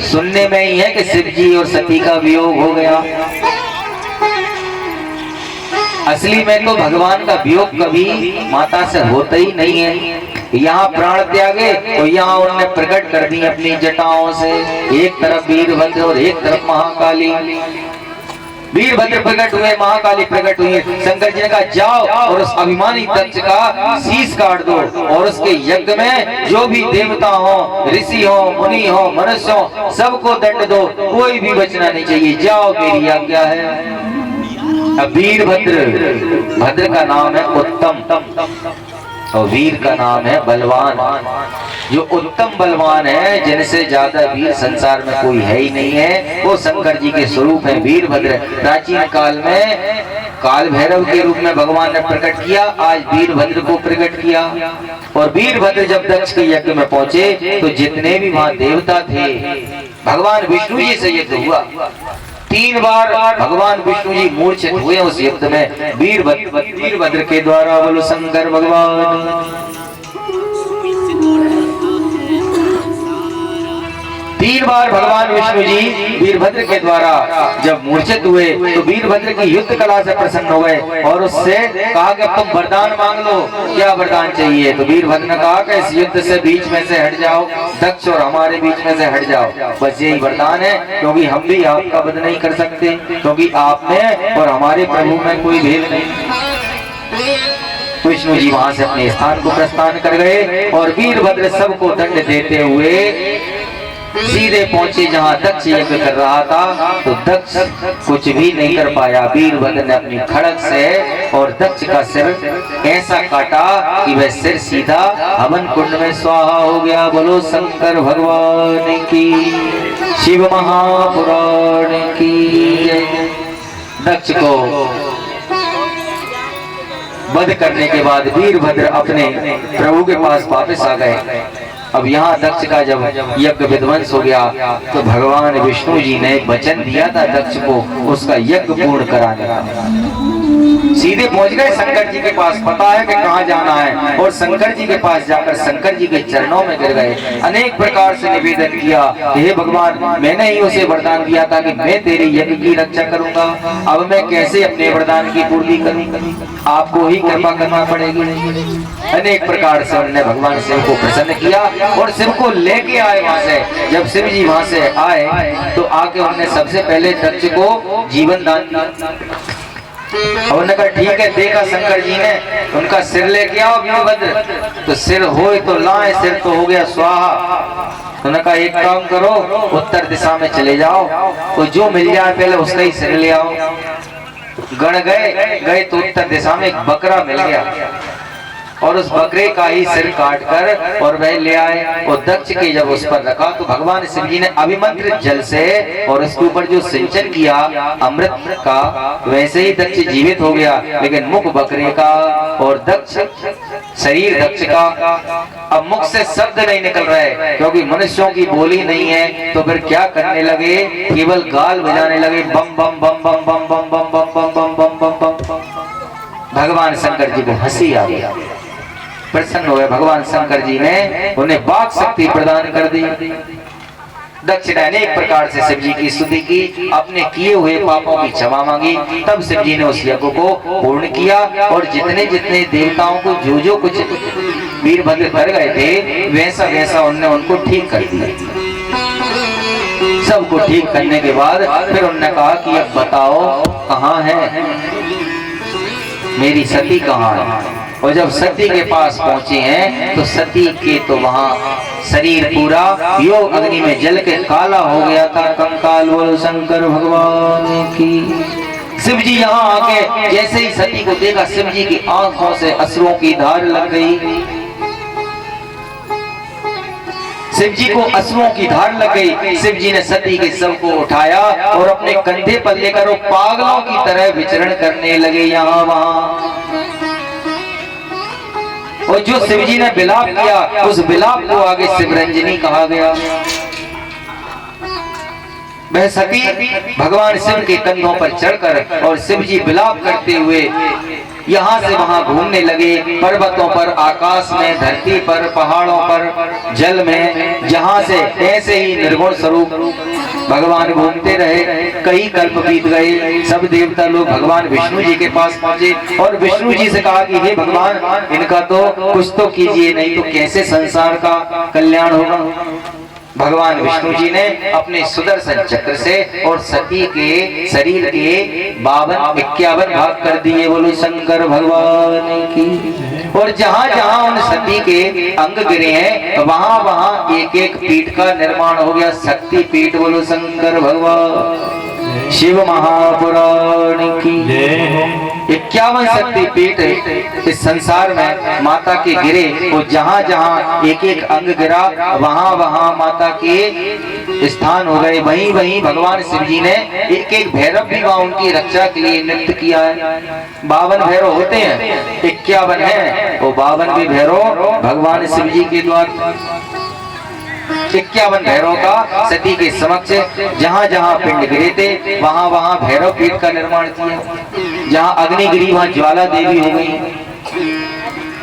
सुनने में ही है कि शिव जी और सती का वियोग हो गया। असली में तो भगवान का वियोग कभी माता से होता ही नहीं है। यहाँ प्राण त्यागे तो यहाँ उन्होंने प्रकट कर दी अपनी जटाओं से, एक तरफ वीरभद्र और एक तरफ महाकाली। वीरभद्र प्रकट हुए, महाकाली प्रकट हुई। शंकर जी ने कहा जाओ और उस अभिमानी दक्ष का शीश काट दो, और उसके यज्ञ में जो भी देवता हो, ऋषि हो, मुनि हो, मनुष्य हो, सबको दंड दो, कोई भी बचना नहीं चाहिए। जाओ, मेरी आज्ञा है। अब वीरभद्र, भद्र का नाम है उत्तम और वीर का नाम है बलवान। जो उत्तम बलवान है, जिनसे ज्यादा वीर संसार में कोई है ही नहीं है, वो शंकर जी के स्वरूप है वीरभद्र। प्राचीन काल में काल भैरव के रूप में भगवान ने प्रकट किया, आज वीरभद्र को प्रकट किया। और वीरभद्र जब दक्ष के यज्ञ में पहुंचे तो जितने भी वहां देवता थे, भगवान विष्णु जी से युद्ध हुआ। 3 बार भगवान विष्णु जी मूर्छित हुए उस युद्ध में वीरभद्र के द्वारा। बोलो शंकर भगवान। 3 बार भगवान विष्णु जी वीरभद्र के द्वारा जब मूर्छित हुए तो वीरभद्र की युद्ध कला से प्रसन्न हो गए और उससे कहा कि तुम वरदान मांग लो, क्या वरदान चाहिए। तो वीरभद्र ने कहा कि इस युद्ध से बीच में से हट जाओ, दक्ष और हमारे बीच में से हट जाओ, बस यही वरदान है, क्योंकि हम भी आपका वध नहीं कर सकते, क्योंकि आप में और हमारे प्रभु में कोई भेद नहीं। विष्णु जी वहां से अपने स्थान को प्रस्थान कर गए और वीरभद्र सबको दंड देते हुए सीधे पहुंचे जहां दक्ष यज्ञ कर रहा था। तो दक्ष कुछ भी नहीं कर पाया। वीरभद्र ने अपनी खड़ग से और दक्ष का सिर ऐसा काटा कि वह सिर सीधा हवन कुंड में स्वाहा हो गया। बोलो शंकर भगवान की, शिव महापुराण की। दक्ष को वध करने के बाद वीरभद्र अपने प्रभु के पास वापस आ गए। अब यहाँ दक्ष का जब यज्ञ विध्वंस हो गया तो भगवान विष्णु जी ने वचन दिया था दक्ष को उसका यज्ञ पूर्ण कराने का। सीधे पहुंच गए शंकर जी के पास, पता है कि कहाँ जाना है, और शंकर जी के पास जाकर शंकर जी के चरणों में गिर गए। अनेक प्रकार से निवेदन किया, हे भगवान, मैंने ही उसे वरदान दिया था कि मैं तेरे यज्ञ की रक्षा करूंगा, अब मैं कैसे अपने वरदान की पूर्ति करूंगा, आपको ही कृपा करना पड़ेगी। अनेक प्रकार से उन्होंने भगवान शिव को प्रसन्न किया और शिव को लेके आए वहां से। जब शिव जी वहां से आए तो आके उन्होंने सबसे पहले दक्ष को जीवन दान दिया। और उन्होंने कहा ठीक है। देखा शंकर जी ने, उनका सिर लेके आओ वीरभद्र। तो सिर होए तो लाए, सिर तो हो गया स्वाहा। उन्होंने कहा एक काम करो, उत्तर दिशा में चले जाओ, तो जो मिल जाए पहले उसका ही सिर ले आओ। गण गए तो उत्तर दिशा में एक बकरा मिल गया और उस बकरे का ही सिर काट कर और वह ले आए। और दक्ष के जब उस पर रखा तो भगवान शिव जी ने अभिमंत्रित जल से और उसके ऊपर जो सिंचन किया अमृत का, वैसे ही दक्ष जीवित हो गया। लेकिन मुख बकरे का और दक्ष शरीर दक्ष का, अब मुख से शब्द नहीं निकल रहा है क्योंकि मनुष्यों की बोली नहीं है। तो फिर क्या करने लगे, केवल गाल बजाने लगे, बम बम बम बम बम बम बम बम बम बम बम बम बम। भगवान शंकर जी को हंसी आ गई, प्रसन्न हो गए। भगवान शंकर जी ने उन्हें वाक शक्ति प्रदान कर दी। दक्ष ने अनेक प्रकार से शिव जी की स्तुति की, अपने किए हुए पापों की क्षमा मांगी। तब शिव जी ने उस यज्ञ को पूर्ण किया और जितने जितने देवताओं को जो जो कुछ वीरभद्र कर गए थे वैसा वैसा उन्होंने उनको ठीक कर दिया। सबको ठीक करने के बाद फिर उन्होंने कहा कि अब बताओ कहाँ है मेरी सती, कहाँ है। और जब सती के पास पहुंचे हैं तो सती के तो वहां शरीर पूरा योग अग्नि में जल के काला हो गया था। कंकाल बोलो शंकर भगवान की। शिव जी यहाँ आके जैसे ही सती को देखा, शिव जी की आंखों से अश्रुओं की धार लग गई। शिव जी को अश्रुओं की धार लग गई। शिव जी ने सती के शव को उठाया और अपने कंधे पर लेकर वो पागलों की तरह विचरण करने लगे यहाँ वहां। और जो शिव जी ने विलाप किया उस विलाप को आगे शिवरंजनी कहा गया। वह सती भगवान शिव के कंधों पर चढ़कर और शिव जी विलाप करते हुए यहाँ से वहां घूमने लगे, पर्वतों पर, आकाश में, धरती पर, पहाड़ों पर, जल में, जहां से ऐसे ही निर्गुण स्वरूप भगवान घूमते रहे। कई कल्प बीत गए, सब देवता लोग भगवान विष्णु जी के पास पहुंचे और विष्णु जी से कहा कि हे भगवान, इनका तो कुछ तो कीजिए, नहीं तो कैसे संसार का कल्याण होगा। भगवान विष्णु जी ने अपने सुदर्शन चक्र से और सती के शरीर के 52-51 भाग कर दिए। बोलो शंकर भगवान की। और जहां जहां उन सती के अंग गिरे हैं वहां वहां एक एक पीठ का निर्माण हो गया, शक्ति पीठ। बोलो शंकर भगवान। शिव महापुराण की 51 शक्ति पीठ इस संसार में माता के गिरे। और जहां जहां एक एक अंग गिरा वहां वहां माता के स्थान हो गए। वहीं वहीं भगवान शिव जी ने एक एक भैरव भी वहां उनकी रक्षा के लिए नृत्य किया है। 52 भैरव होते हैं, 51 है, वो 52 भी भैरव भगवान शिव जी के द्वारा। 51 भैरव का सती के समक्ष जहां जहां पिंड गिरे थे वहां वहां भैरव पीठ का निर्माण किया। जहां अग्नि गिरी वहां ज्वाला देवी हो गई।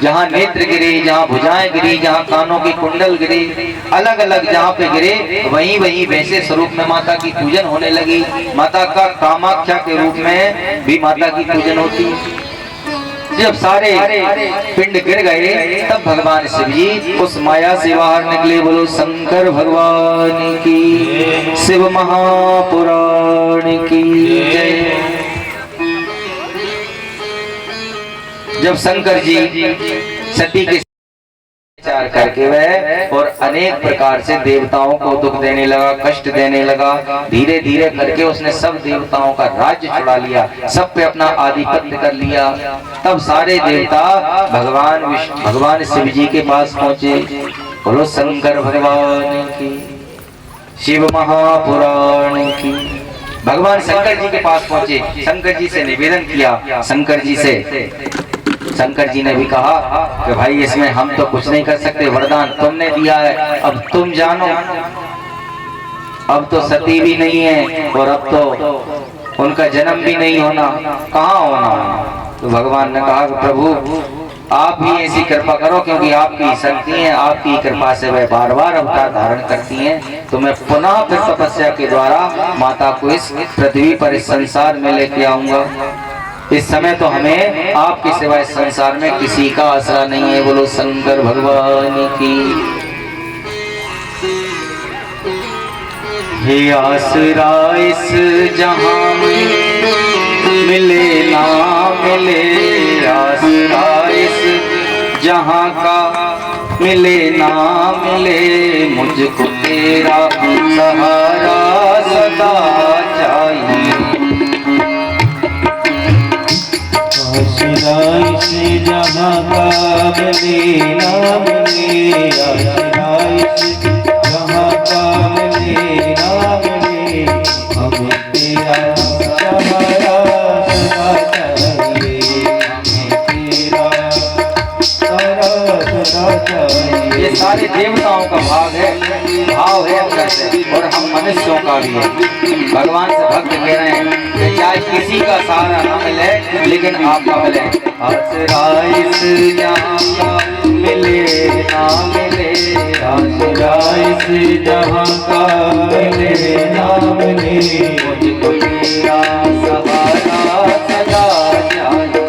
जहां नेत्र गिरे, जहां भुजाएं गिरी, जहां कानों की कुंडल गिरे, अलग अलग जहां पे गिरे वहीं वहीं वैसे स्वरूप में माता की पूजन होने लगी। माता का कामाख्या के रूप में भी माता की पूजन होती। जब सारे पिंड गिर गए तब भगवान शिव जी उस माया से बाहर निकले। बोलो शंकर भगवान की। शिव महापुराण की जय। जब शंकर जी सती के विचार करके वह और अनेक प्रकार से देवताओं को दुख देने लगा, कष्ट देने लगा। धीरे धीरे करके उसने सब देवताओं का राज्य छुड़ा लिया, सब पे अपना आधिपत्य कर लिया। तब सारे देवता भगवान शिव जी के पास पहुंचे। बोलो शंकर भगवान की। शिव महापुराण की। भगवान शंकर जी के पास पहुंचे, शंकर जी से निवेदन किया। शंकर जी ने भी कहा कि भाई इसमें हम तो कुछ नहीं कर सकते, वरदान तुमने दिया है, अब तुम जानो। अब तो सती भी नहीं है और अब तो उनका जन्म भी नहीं होना, कहाँ होना। तो भगवान ने कहा कि प्रभु आप ही ऐसी कृपा करो, क्योंकि आपकी शक्ति है, आपकी कृपा से वह बार बार अवतार धारण करती हैं। तो मैं पुनः फिर तपस्या के द्वारा माता को इस पृथ्वी पर, इस संसार में लेके आऊंगा। इस समय तो हमें आपके सिवाय संसार में किसी का आसरा नहीं है। बोलो शंकर भगवान की। हे आसरा इस जहां में मिले ना मिले आसरा इस जहां का, मिले ना मिले मुझको तेरा सहारा सदा चाहिए। आसरा इस जहां का मिले ना मिले, आसरा इस जहां का मिले ना मिले, हमें तेरा सहारा सदा चाहिए, हमें तेरा सहारा सदा चाहिए। ये सारे देवताओं का भाव है अंदर से, और हम मनुष्यों का भी है। भगवान से भक्त कह रहे हैं कि चाहे किसी का सहारा ना मिले लेकिन आपका मिले। आसरा इस जहां का मिले ना मिले, आसरा इस जहां का मिले ना मिले, मुझको तेरा सहारा सदा चाहिए।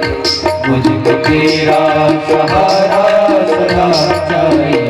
मुझको तेरा सहारा सदा चाहिए।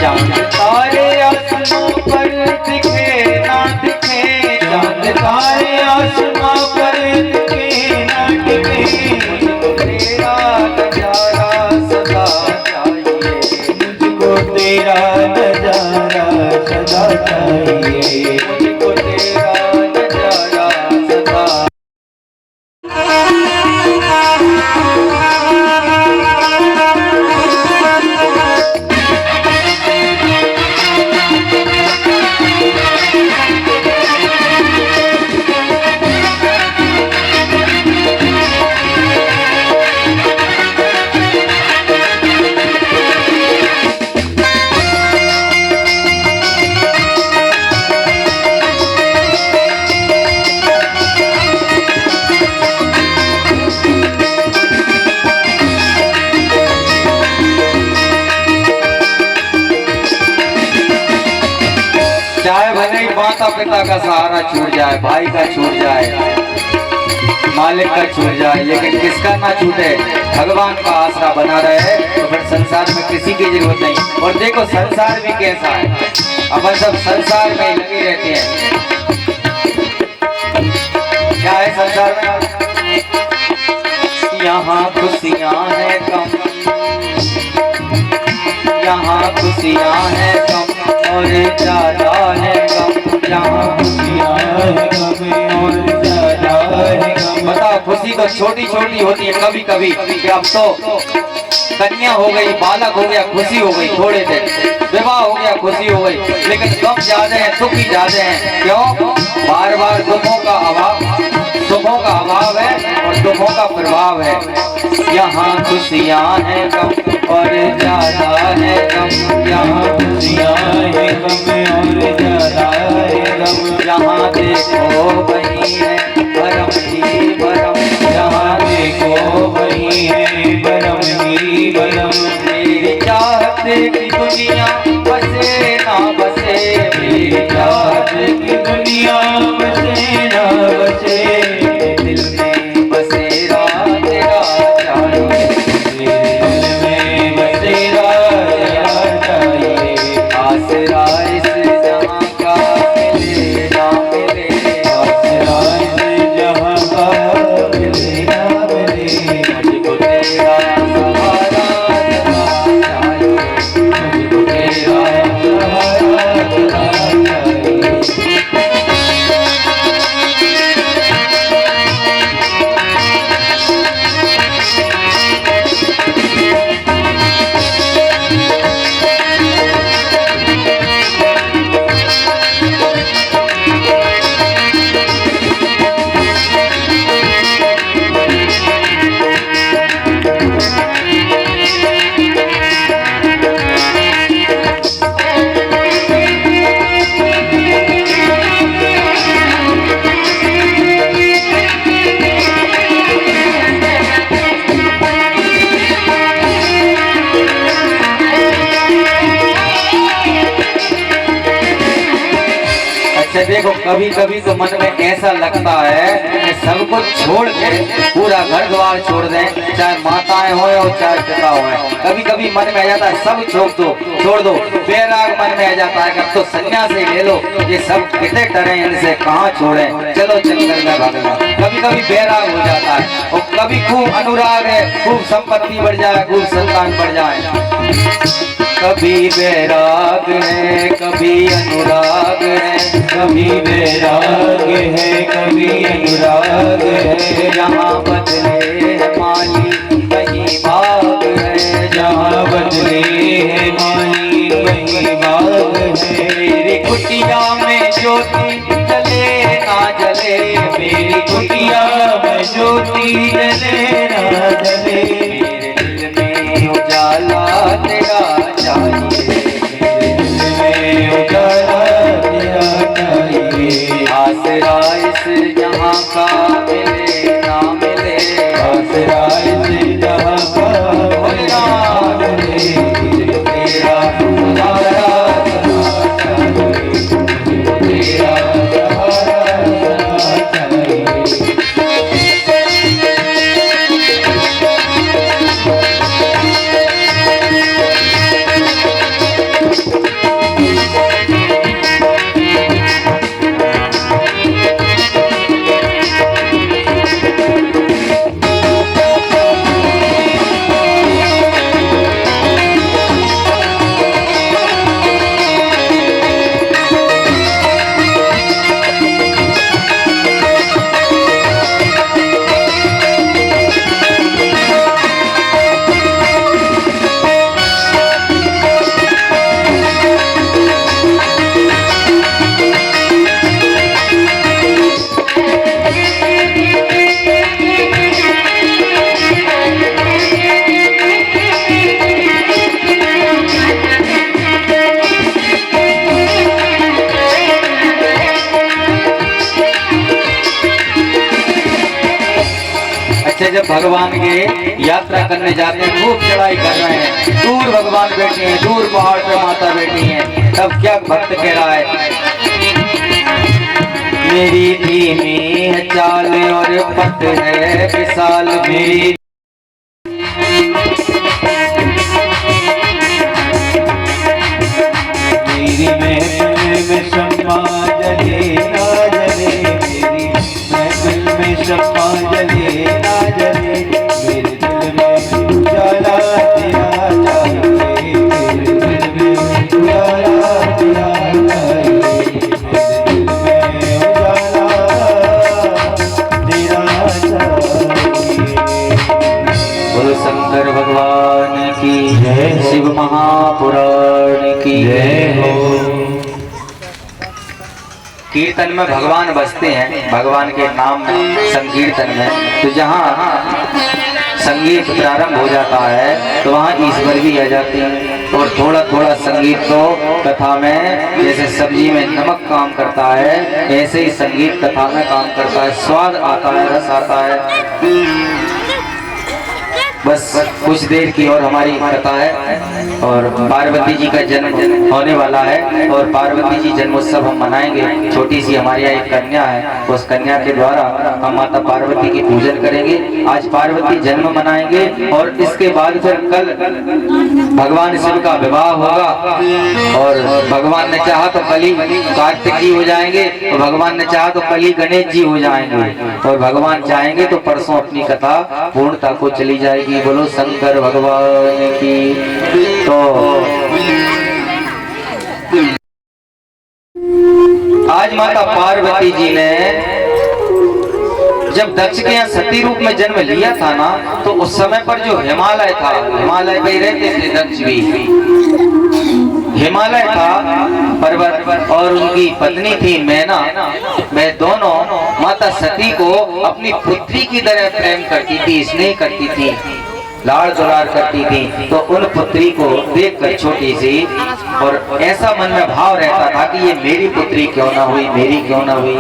चांद तारे आसमां पर दिखे ना दिखे, चांद तारे आसमां पर दिखे ना दिखे, मुझको तेरा नजारा सदा चाहिए। मुझको तेरा नजारा सदा चाहिए। मुझको तेरा नजारा सदा। चाहे भले ही माता पिता का सहारा छूट जाए, भाई का छूट जाए, मालिक का छूट जाए, लेकिन किसका ना छूटे, भगवान का आसरा बना रहे, तो फिर संसार में किसी की जरूरत नहीं। और देखो संसार भी कैसा है, अपन सब संसार में ही लगे रहते हैं। क्या है संसार में? यहाँ खुशियाँ हैं कम, यहाँ खुशियाँ हैं कम और ज्यादा है गम, यहाँ खुशियाँ हैं कम और ज्यादा है गम। बताओ, खुशी तो छोटी छोटी होती है कभी कभी, कि अब तो कन्या हो गई, बालक हो गया, खुशी हो गई थोड़े दिन, विवाह हो गया, खुशी हो गई, लेकिन गम ज्यादा है, दुख ही ज्यादा है। क्यों? बार बार दुखों का अभाव, सुखों का अभाव है और दुखों का प्रभाव है। यहाँ खुशियाँ हैं कम और ज्यादा है गम, यहाँ खुशियाँ हैं कम और ज्यादा है गम। यहाँ देखो वही है भरम ही भरम, जहाँ देखो वही है बरम ही बरम। मेरी चाहत की दुनिया बसे ना बसे, मेरी चाहत की दुनिया बसे ना बसे, दिल में बसेरा तेरा चाहिए, मेरे दिल में बसेरा तेरा चाहिए। अच्छा देखो, कभी कभी तो मन में ऐसा लगता है कि सब कुछ छोड़ के पूरा घर द्वार छोड़ दें, चाहे माताएं हो और चाहे पिता हो। कभी कभी मन में आ जाता है सब छोड़ दो, बैराग मन में आ जाता है कि अब तो संन्यास ही ले लो, ये सब कितने डरे इनसे, कहाँ छोड़े, चलो जंगल में भागना। कभी कभी बैराग हो जाता है, और कभी खूब अनुराग है, खूब संपत्ति बढ़ जाए, खूब संतान बढ़ जाए। कभी बैराग है, कभी अनुराग है, कभी बैराग है, कभी अनुराग है। जहाँ बदले है माली कहीं भाग है, जहाँ बदले है माली वहीं बाग है। मेरी कुटिया में ज्योति जले ना जले, मेरी कुटिया में ज्योति जले ना जले, मेरे दिल में उजाला तेरा चाहिए, में उजाला तेरा चाहिए। आसरा इस जहाँ का मिले ना मिले, आसरा इस जहाँ का मिले ना मिले, तेरा उजाला तेरा चाहिए, तेरा उजाला चाहिए। जब भगवान के यात्रा करने जाते हैं, खूब चढ़ाई कर रहे हैं, दूर भगवान बैठे हैं, दूर पहाड़ पे माता बैठी हैं, तब क्या भक्त कह रहा है, मेरी धीमी है चाल और पथ है विशाल, मेरी महफिल में शम्मा जले ना जले, मेरी महफिल में शम्मा जले ना जले, मेरे दिल में उजाला तेरा चाहिए, मेरे दिल में उजाला तेरा चाहिए, मेरे दिल में उजाला तेरा चाहिए। बोलो शंकर भगवान की जय हो। शिव महापुराण की जय हो। कीर्तन में भगवान बसते हैं, भगवान के नाम में संकीर्तन में, तो जहाँ संगीत प्रारंभ हो जाता है तो वहाँ ईश्वर भी आ जाते हैं। और थोड़ा थोड़ा संगीत तो कथा में जैसे सब्जी में नमक काम करता है, ऐसे ही संगीत कथा में काम करता है, स्वाद आता है, रस आता है। बस कुछ देर की और हमारी कथा है, और पार्वती जी का जन्म होने वाला है, और पार्वती जी जन्मोत्सव हम मनाएंगे। छोटी सी हमारे यहाँ एक कन्या है, उस कन्या के द्वारा हम माता पार्वती की पूजन करेंगे। आज पार्वती जन्म मनाएंगे, और इसके बाद फिर कल भगवान शिव का विवाह होगा, और भगवान ने चाहा तो कल ही कार्तिक जी हो जाएंगे, और भगवान ने चाहा तो कल ही गणेश जी हो जाएंगे, और भगवान चाहेंगे तो परसों अपनी कथा पूर्णता को चली जाएगी। बोलो शंकर भगवान की। तो आज माता पार्वती जी ने जब दक्ष के यहाँ सती रूप में जन्म लिया था ना, तो उस समय पर जो हिमालय था, हिमालय पे रहते थे दक्ष भी, हिमालय था पर्वत, और उनकी पत्नी थी मैना, वे दोनों माता सती को अपनी पुत्री की तरह प्रेम करती थी, स्नेह करती थी, लाड़ दुलार करती थी। तो उन पुत्री को देखकर छोटी सी, और ऐसा मन में भाव रहता था कि ये मेरी पुत्री क्यों ना हुई, मेरी क्यों ना हुई।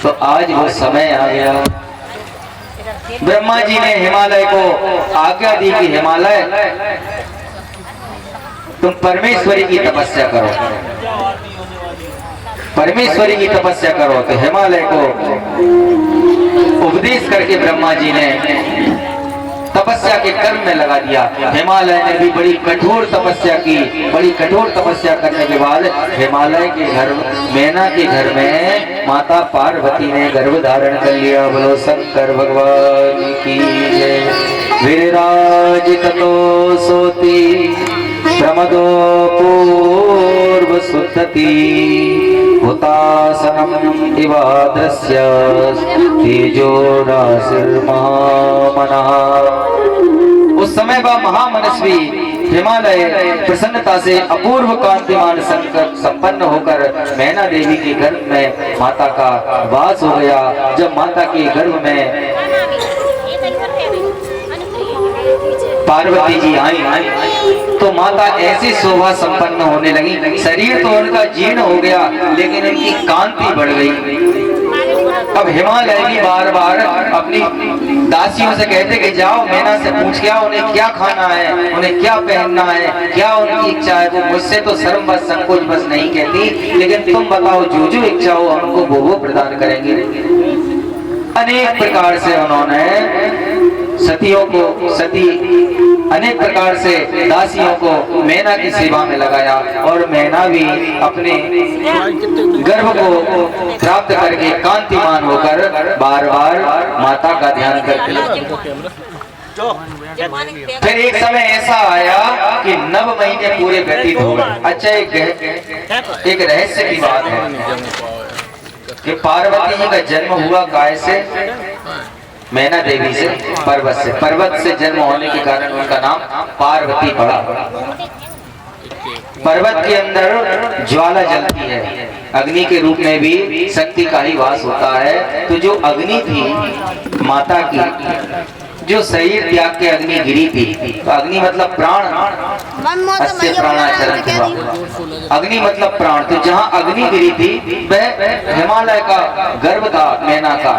तो आज वो समय आ गया, ब्रह्मा जी ने हिमालय को आज्ञा दी कि हिमालय तुम परमेश्वरी की तपस्या करो। परमेश्वरी की तपस्या करो। तो हिमालय को उपदेश करके ब्रह्मा जी ने तपस्या के कर्म में लगा दिया। हिमालय ने भी बड़ी कठोर तपस्या की। बड़ी कठोर तपस्या करने के बाद हिमालय के घर, मैना के घर में माता पार्वती ने गर्भ धारण कर लिया। बोलो शंकर भगवान की जय। वीरराज ततो सोती प्रमदो पूर्व सुतती हुतासनम इवाद्रस्य तेजो राशिर्महामनः। उस समय वह महामनस्वी हिमालय प्रसन्नता से अपूर्व कांतिमान संपन्न होकर मैना देवी के गर्भ में माता का वास हो गया। जब माता के गर्भ में पार्वती जी आई तो माता ऐसी शोभा संपन्न होने लगी। शरीर तो उनका जीर्ण हो गया लेकिन इनकी कांति बढ़ गई। अब हिमालय भी बार बार अपनी दासियों से कहते कि जाओ मैना से पूछ के आओ उन्हें क्या खाना है, उन्हें क्या पहनना है, क्या उनकी इच्छा है। वो मुझसे तो शर्म बस संकोच बस नहीं कहती, लेकिन तुम बताओ जो जो इच्छा हो हमको वो प्रदान करेंगे। अनेक प्रकार से उन्होंने सतियों को, सती अनेक प्रकार से दासियों को मैना की सेवा में लगाया और मैना भी अपने गर्भ को प्राप्त करके कांतिमान होकर बार बार माता का ध्यान करते। फिर एक समय ऐसा आया कि 9 महीने पूरे व्यतीत हो गए। अच्छा, एक रहस्य की बात है कि पार्वती जी का जन्म हुआ काय से? मैना देवी से, पर्वत से। पर्वत से जन्म होने के कारण उनका नाम पार्वती पड़ा। पर्वत के अंदर ज्वाला जलती है, अग्नि के रूप में भी शक्ति का ही वास होता है। तो जो अग्नि थी माता की, जो शरीर त्याग के अग्नि गिरी थी, तो अग्नि मतलब प्राण, अस्य प्राणाचरण हुआ। अग्नि मतलब प्राण। तो जहाँ अग्नि गिरी थी वह हिमालय का गर्भ था मैना का।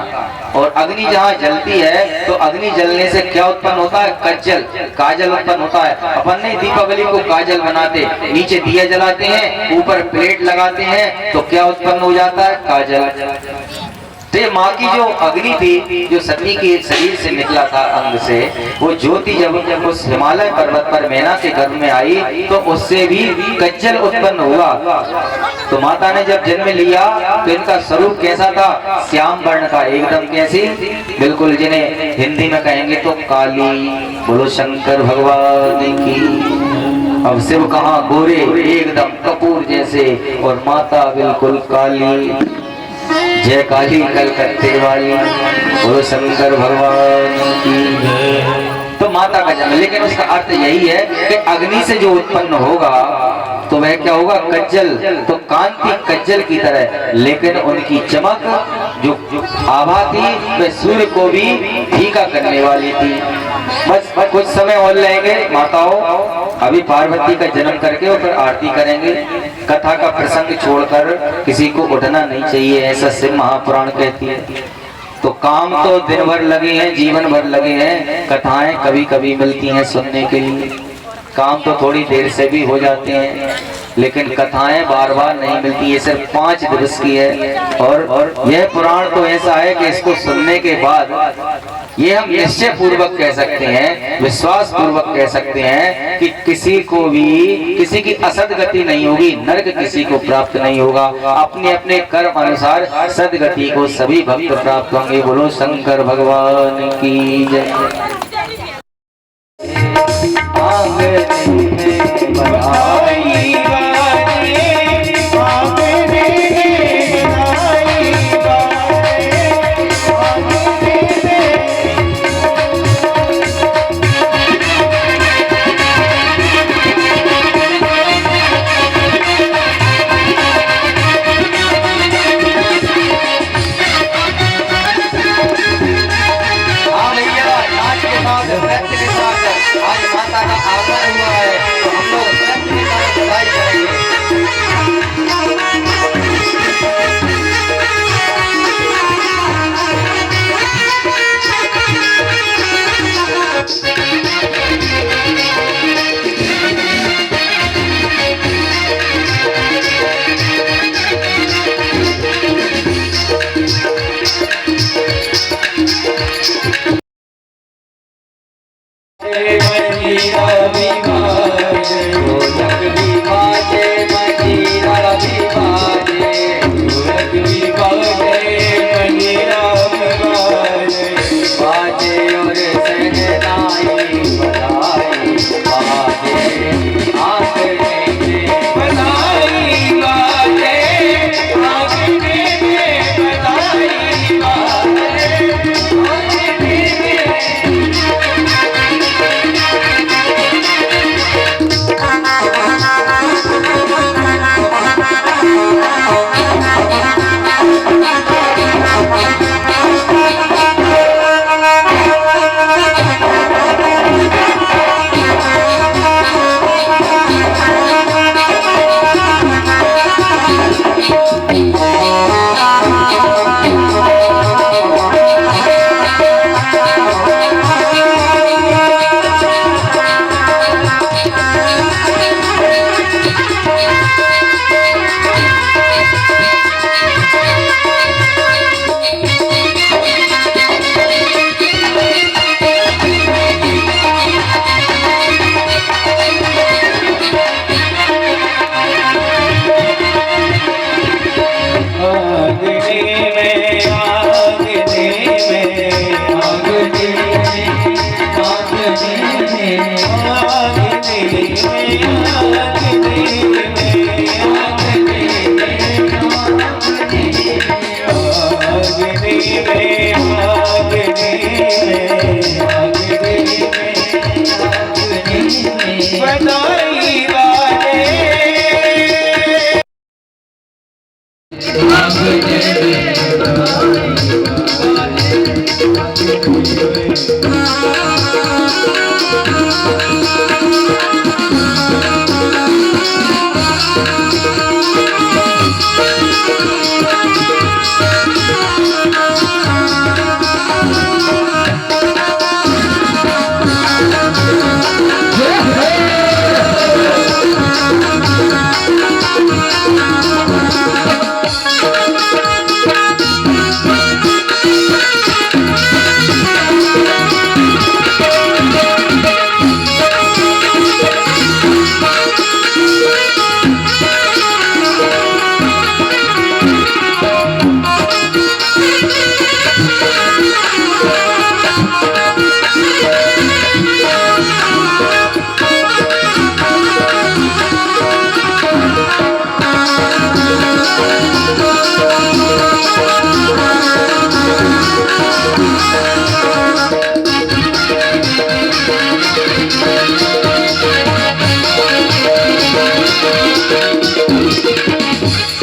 और अग्नि जहाँ जलती है तो अग्नि जलने से क्या उत्पन्न होता है? कज्जल, काजल उत्पन्न होता है। अपन नहीं दीपावली को काजल बनाते, नीचे दिया जलाते हैं, ऊपर प्लेट लगाते हैं, तो क्या उत्पन्न हो जाता है? काजल। तो माँ की जो अग्नि थी, जो सती के शरीर से निकला था अंग से, वो ज्योति जब उस हिमालय पर्वत पर मैना के गर्भ में आई तो उससे भी कज्जल उत्पन्न हुआ। तो माता ने जब जन्म लिया तो इनका स्वरूप कैसा था? श्याम वर्ण का, एकदम कैसी? बिल्कुल, जिन्हें हिंदी में कहेंगे तो काली। बोलो शंकर भगवान की। अब शिव कहाँ गोरे, एकदम कपूर जैसे, और माता बिल्कुल काली। जय काली कलकत्ते वाली, बोलो शंकर भगवान की। तो माता का जन्म, लेकिन उसका अर्थ यही है कि अग्नि से जो उत्पन्न होगा तो वह क्या होगा? कज्जल। तो कांति कज्जल की तरह, लेकिन उनकी चमक जो आभा थी वह सूर्य को भी फीका करने वाली थी। बस कुछ समय और लेंगे माताओं, अभी पार्वती का जन्म करके और फिर आरती करेंगे। कथा का प्रसंग छोड़कर किसी को उठना नहीं चाहिए, ऐसा शिव महापुराण कहती है। तो काम तो दिन भर लगे हैं, जीवन भर लगे हैं, कथाएं कभी कभी मिलती हैं सुनने के लिए। काम तो थोड़ी देर से भी हो जाते हैं, लेकिन कथाएं बार बार नहीं मिलती। ये सिर्फ 5 दिवस की है और यह पुराण तो ऐसा है कि इसको सुनने के बाद ये हम निश्चय पूर्वक कह सकते हैं, विश्वास पूर्वक कह सकते हैं कि किसी को भी किसी की असदगति नहीं होगी, नरक किसी को प्राप्त नहीं होगा। अपने अपने कर्म अनुसार सदगति को सभी भक्त प्राप्त होंगे। बोलो शंकर भगवान की जय। आज माता का आगमन हुआ है, तो हम लोग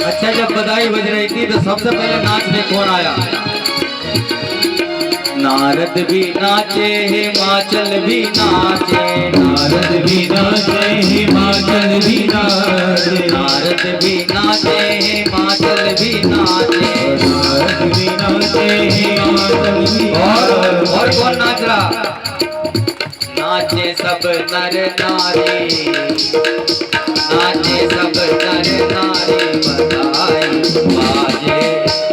अच्छा, जब बधाई बज रही थी तो सबसे पहले नाच में कौन आया? नारद भी नाचे, हिमाचल भी नाचे, नारद भी नाचे, हिमाचल भी नाचे, नारद भी नाचे, हिमाचल भी नाचे, नारद भी नाचे, हिमाचल भी। और कौन नाच रहा? नाचे सब नर नारी, नाचे सब नर नारी, बधाई बाजे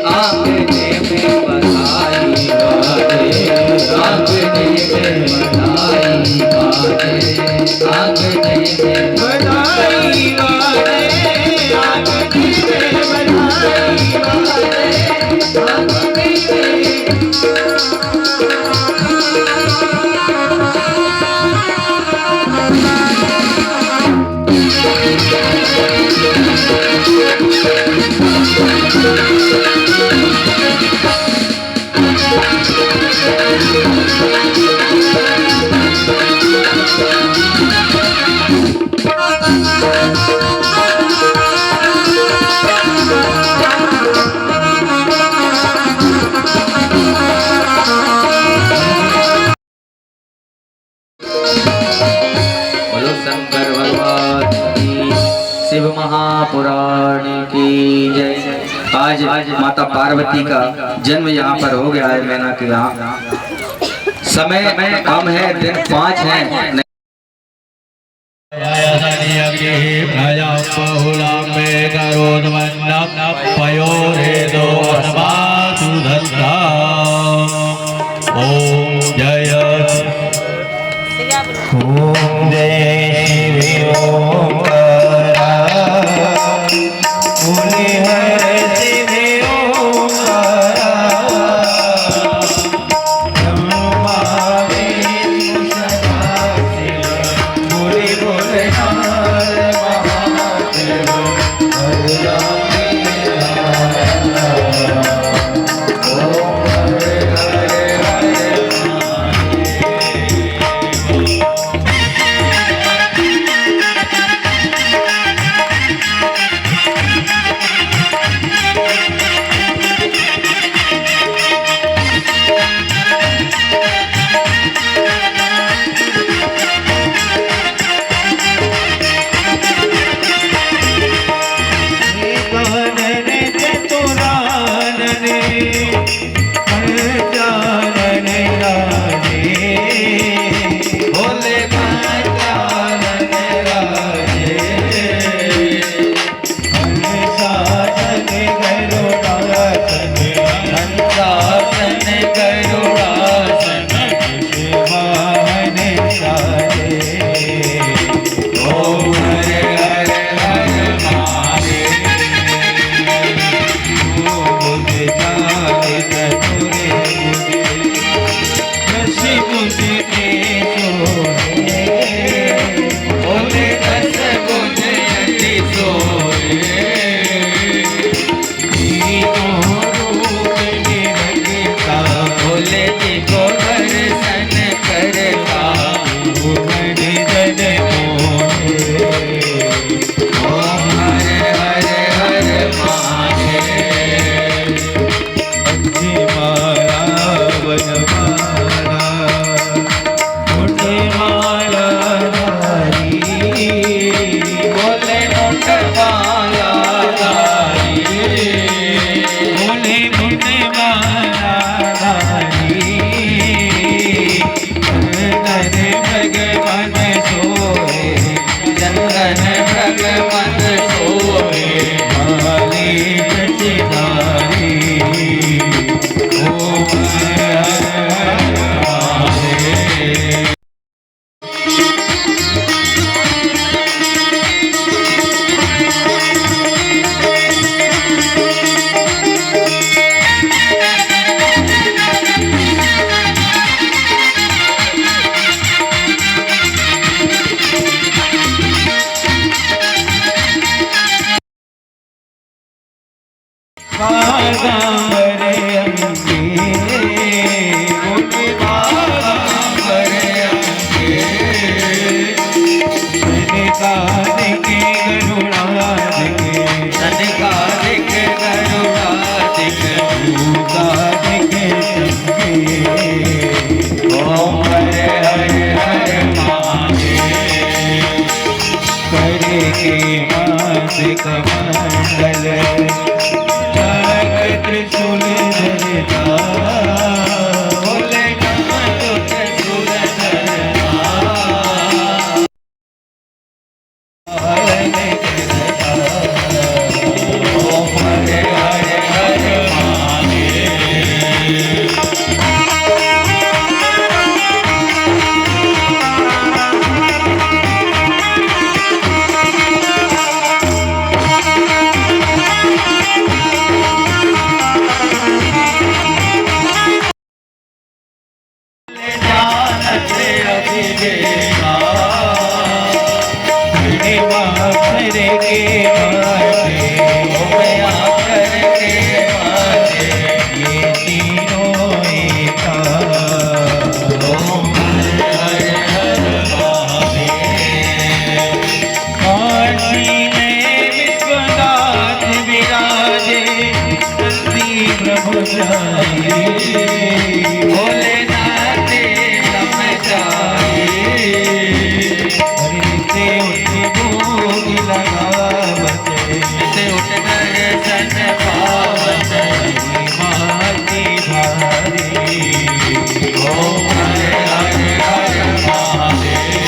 आंगने में, बधाई बाजे आंगने में, बधाई बाजे आंगने में, बधाई बाजे आंगने में, बधाई बाजे आंगने में। बोलो शंकर भगवान की, शिव महापुराण की जय। आज माता पार्वती का जन्म यहाँ पर हो गया है मैना के यहाँ। समय कम है, दिन 5 है। ओम जय ओम जय शिव ओंकारा, मुनि हर शिव ओंकारा, ब्रह्मा विष्णु सदा शिव, मुनि बोलनार महादेव, हरि राम बागांबरे अंगे बोले बागांबरे अंगे सनकाद के गरुड़ाद के सनकाद के गरुड़ाद के भूताद के संगे ओम हरे हरे हरे महादेव करे के मास कमंडल त्रिशूल धरता बोले नाथ त्रिशूल धरता ओम हरे हरे हरे महादेव भोलेनाथ नम जाए से उठ भोग लगावत से उठ दर्शन पावत माती भारी ओम हरे हरे हरे महादेव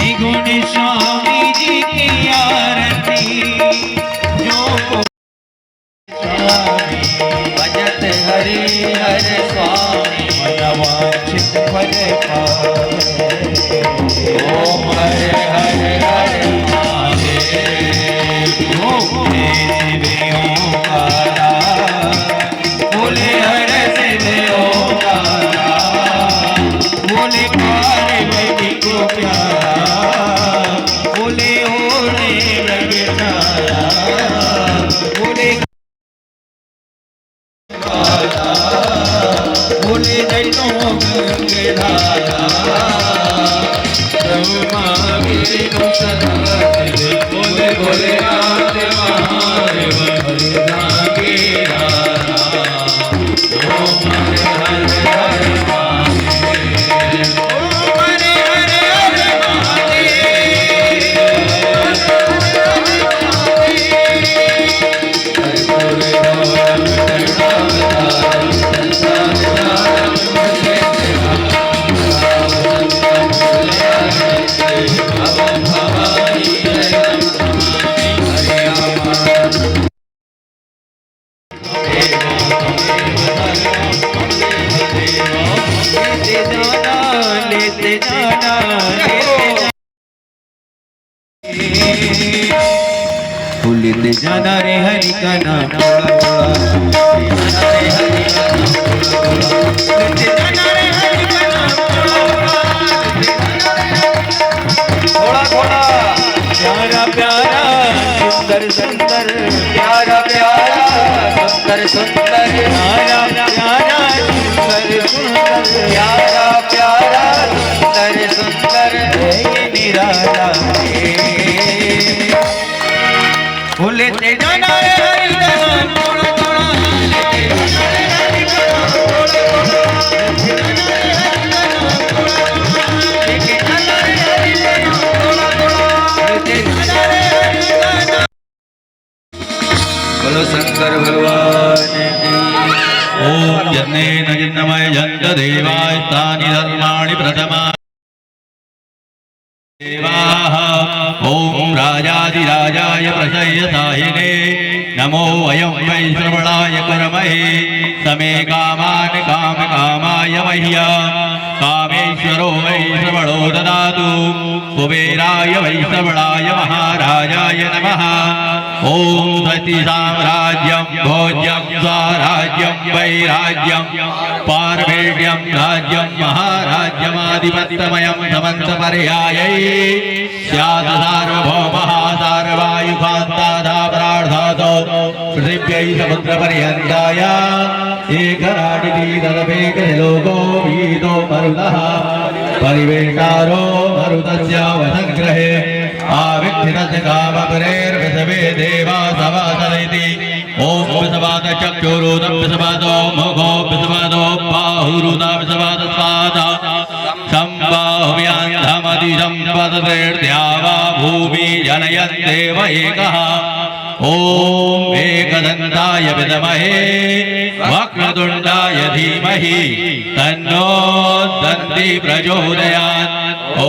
स्वामी जी की आरती जो भजत हरि हर स्वामी मनवांछित फल पावे ओम हरे हरे हरे महादेव ओंकारा बोले हर सिद्ध ओंकारा बोले पार्वती को प्यारा बोले ओरे रगनाया बोले बोले दैनों गंगधारा ब्रह्मा विष्णु सदा बोले बोले नाथ महादेव हरिदागे ओम हरे हरे हरे महादेव ओम हरे हरे हरे लेते जाना लेते जाना रे हरि का नाम थोड़ा थोड़ा प्यारा प्यारा सुंदर सुंदर प्यारा प्यारा सुंदर सुंदर प्यारा प्यारा सुंदर सुंदर प्यारा प्यारा सुंदर सुंदर ये निराला लेते जाना रे हरि का नाम थोड़ा थोड़ा लेते जाना रे हरि का नाम थोड़ा थोड़ा लेते जाना रे हरि का नाम थोड़ा थोड़ा लेते जाना रे हरि का नाम थोड़ा थोड़ा लेते जाना रे हरि का नाम बोलो शंकर भगवान की ओम जन्नेन जिन्नमय जन्त देवाय तानि धर्माणि प्रथमा देवाः ओम राजाधिराजाय प्रशयसाहिने नमो वयं वै श्रवणाय कुर्महे समे कामान् कामकामाय मह्यं कामेश्वरो वै श्रवणो ददातु कुबेराय वै श्रवणाय महाराजाय नमः ॐ सति साम्राज्यं भोज्यं स्वराज्यं वैराज्यं पारमेड्यं राज्यं महाराज्यमाधिपत्यमयं समन्तपर्यायै स्यात् सार्वभौमः सार्वायुकान्ताधा प्रार्थातो पृथिव्यै समुद्रपर्यन्ताय एकराटिति तदपेकलोको वीतो मरुतः परिवेशारो मरुतस्य वसङ्ग्रहे आविक्षितस्य कामपरेर्विषवे देवा सवासरिति ॐ विषवाद चक्षुरुदं विषवादो मुखो विषवादो बाहुरुदा विषवाद स्वादा सम्बाहुव्यान्धमतिसम्पदतीर्द्यावा भूमि जनयन्देव एकः ॐ एकदन्ताय विद्महे वक्रतुण्डाय धीमहि तन्नो दन्ति प्रचोदयात् ॐ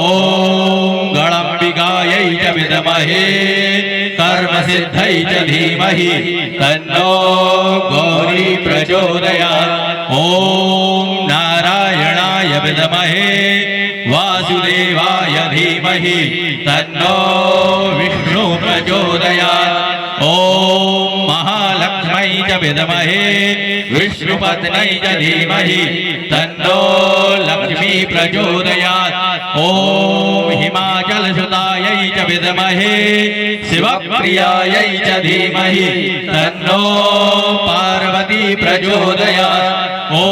गणाम्बिकायै च विद्महे कर्मसिद्ध्यै च धीमहि तन्नो गौरी प्रचोदयात् ॐ नारायणाय विद्महे वासुदेवाय धीमहि तन्नो विष्णु प्रचोदयात् ॐ महालक्ष्म्यै च विद्महे विष्णुपत्न्यै च धीमहि तन्नो लक्ष्मी प्रचोदयात् ॐ हिमाचलसुतायै च विद्महे शिवप्रियायै च धीमहि तन्नो पार्वती प्रचोदयात् ॐ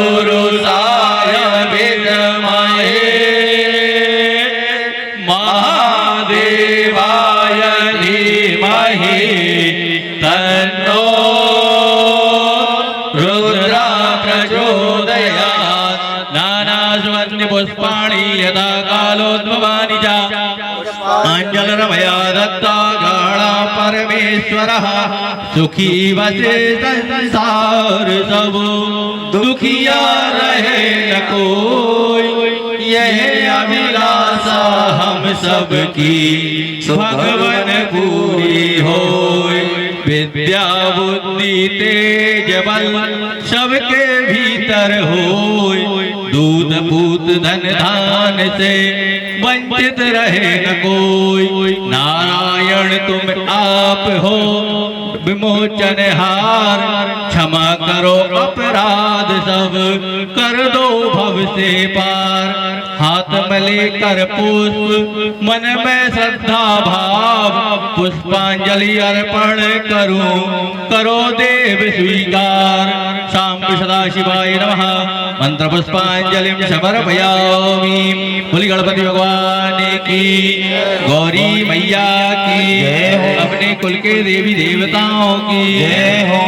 तत्पुरुषाय विद्महे महादेवाय धीमहि तन्नो रुद्रा प्रचोदयात् नानास्वन्यपुष्पाणि यथा कालोद्भवानि च अञ्जलरमया दत्ता गाढा परमेश्वरः सुखी वसे संसार सब दुखिया रहे न कोई यह अभिलाषा हम सबकी भगवन पूरी होय विद्या बुद्धि तेज बल सबके भीतर होय दूध पूत धन धान से वंचित रहे न कोई नारायण तुम आप हो विमोचन हार क्षमा करो अपराध सब कर दो भव से पार हाथ में लेकर पुष्प मन में श्रद्धा भाव पुष्पांजलि अर्पण करूं करो देव स्वीकार शाम सदा शिवाय नमः मंत्र पुष्पांजलिं समर्पयामि बोली गणपति भगवान की गौरी मैया की अपने कुल के देवी देवताओं की जय हो।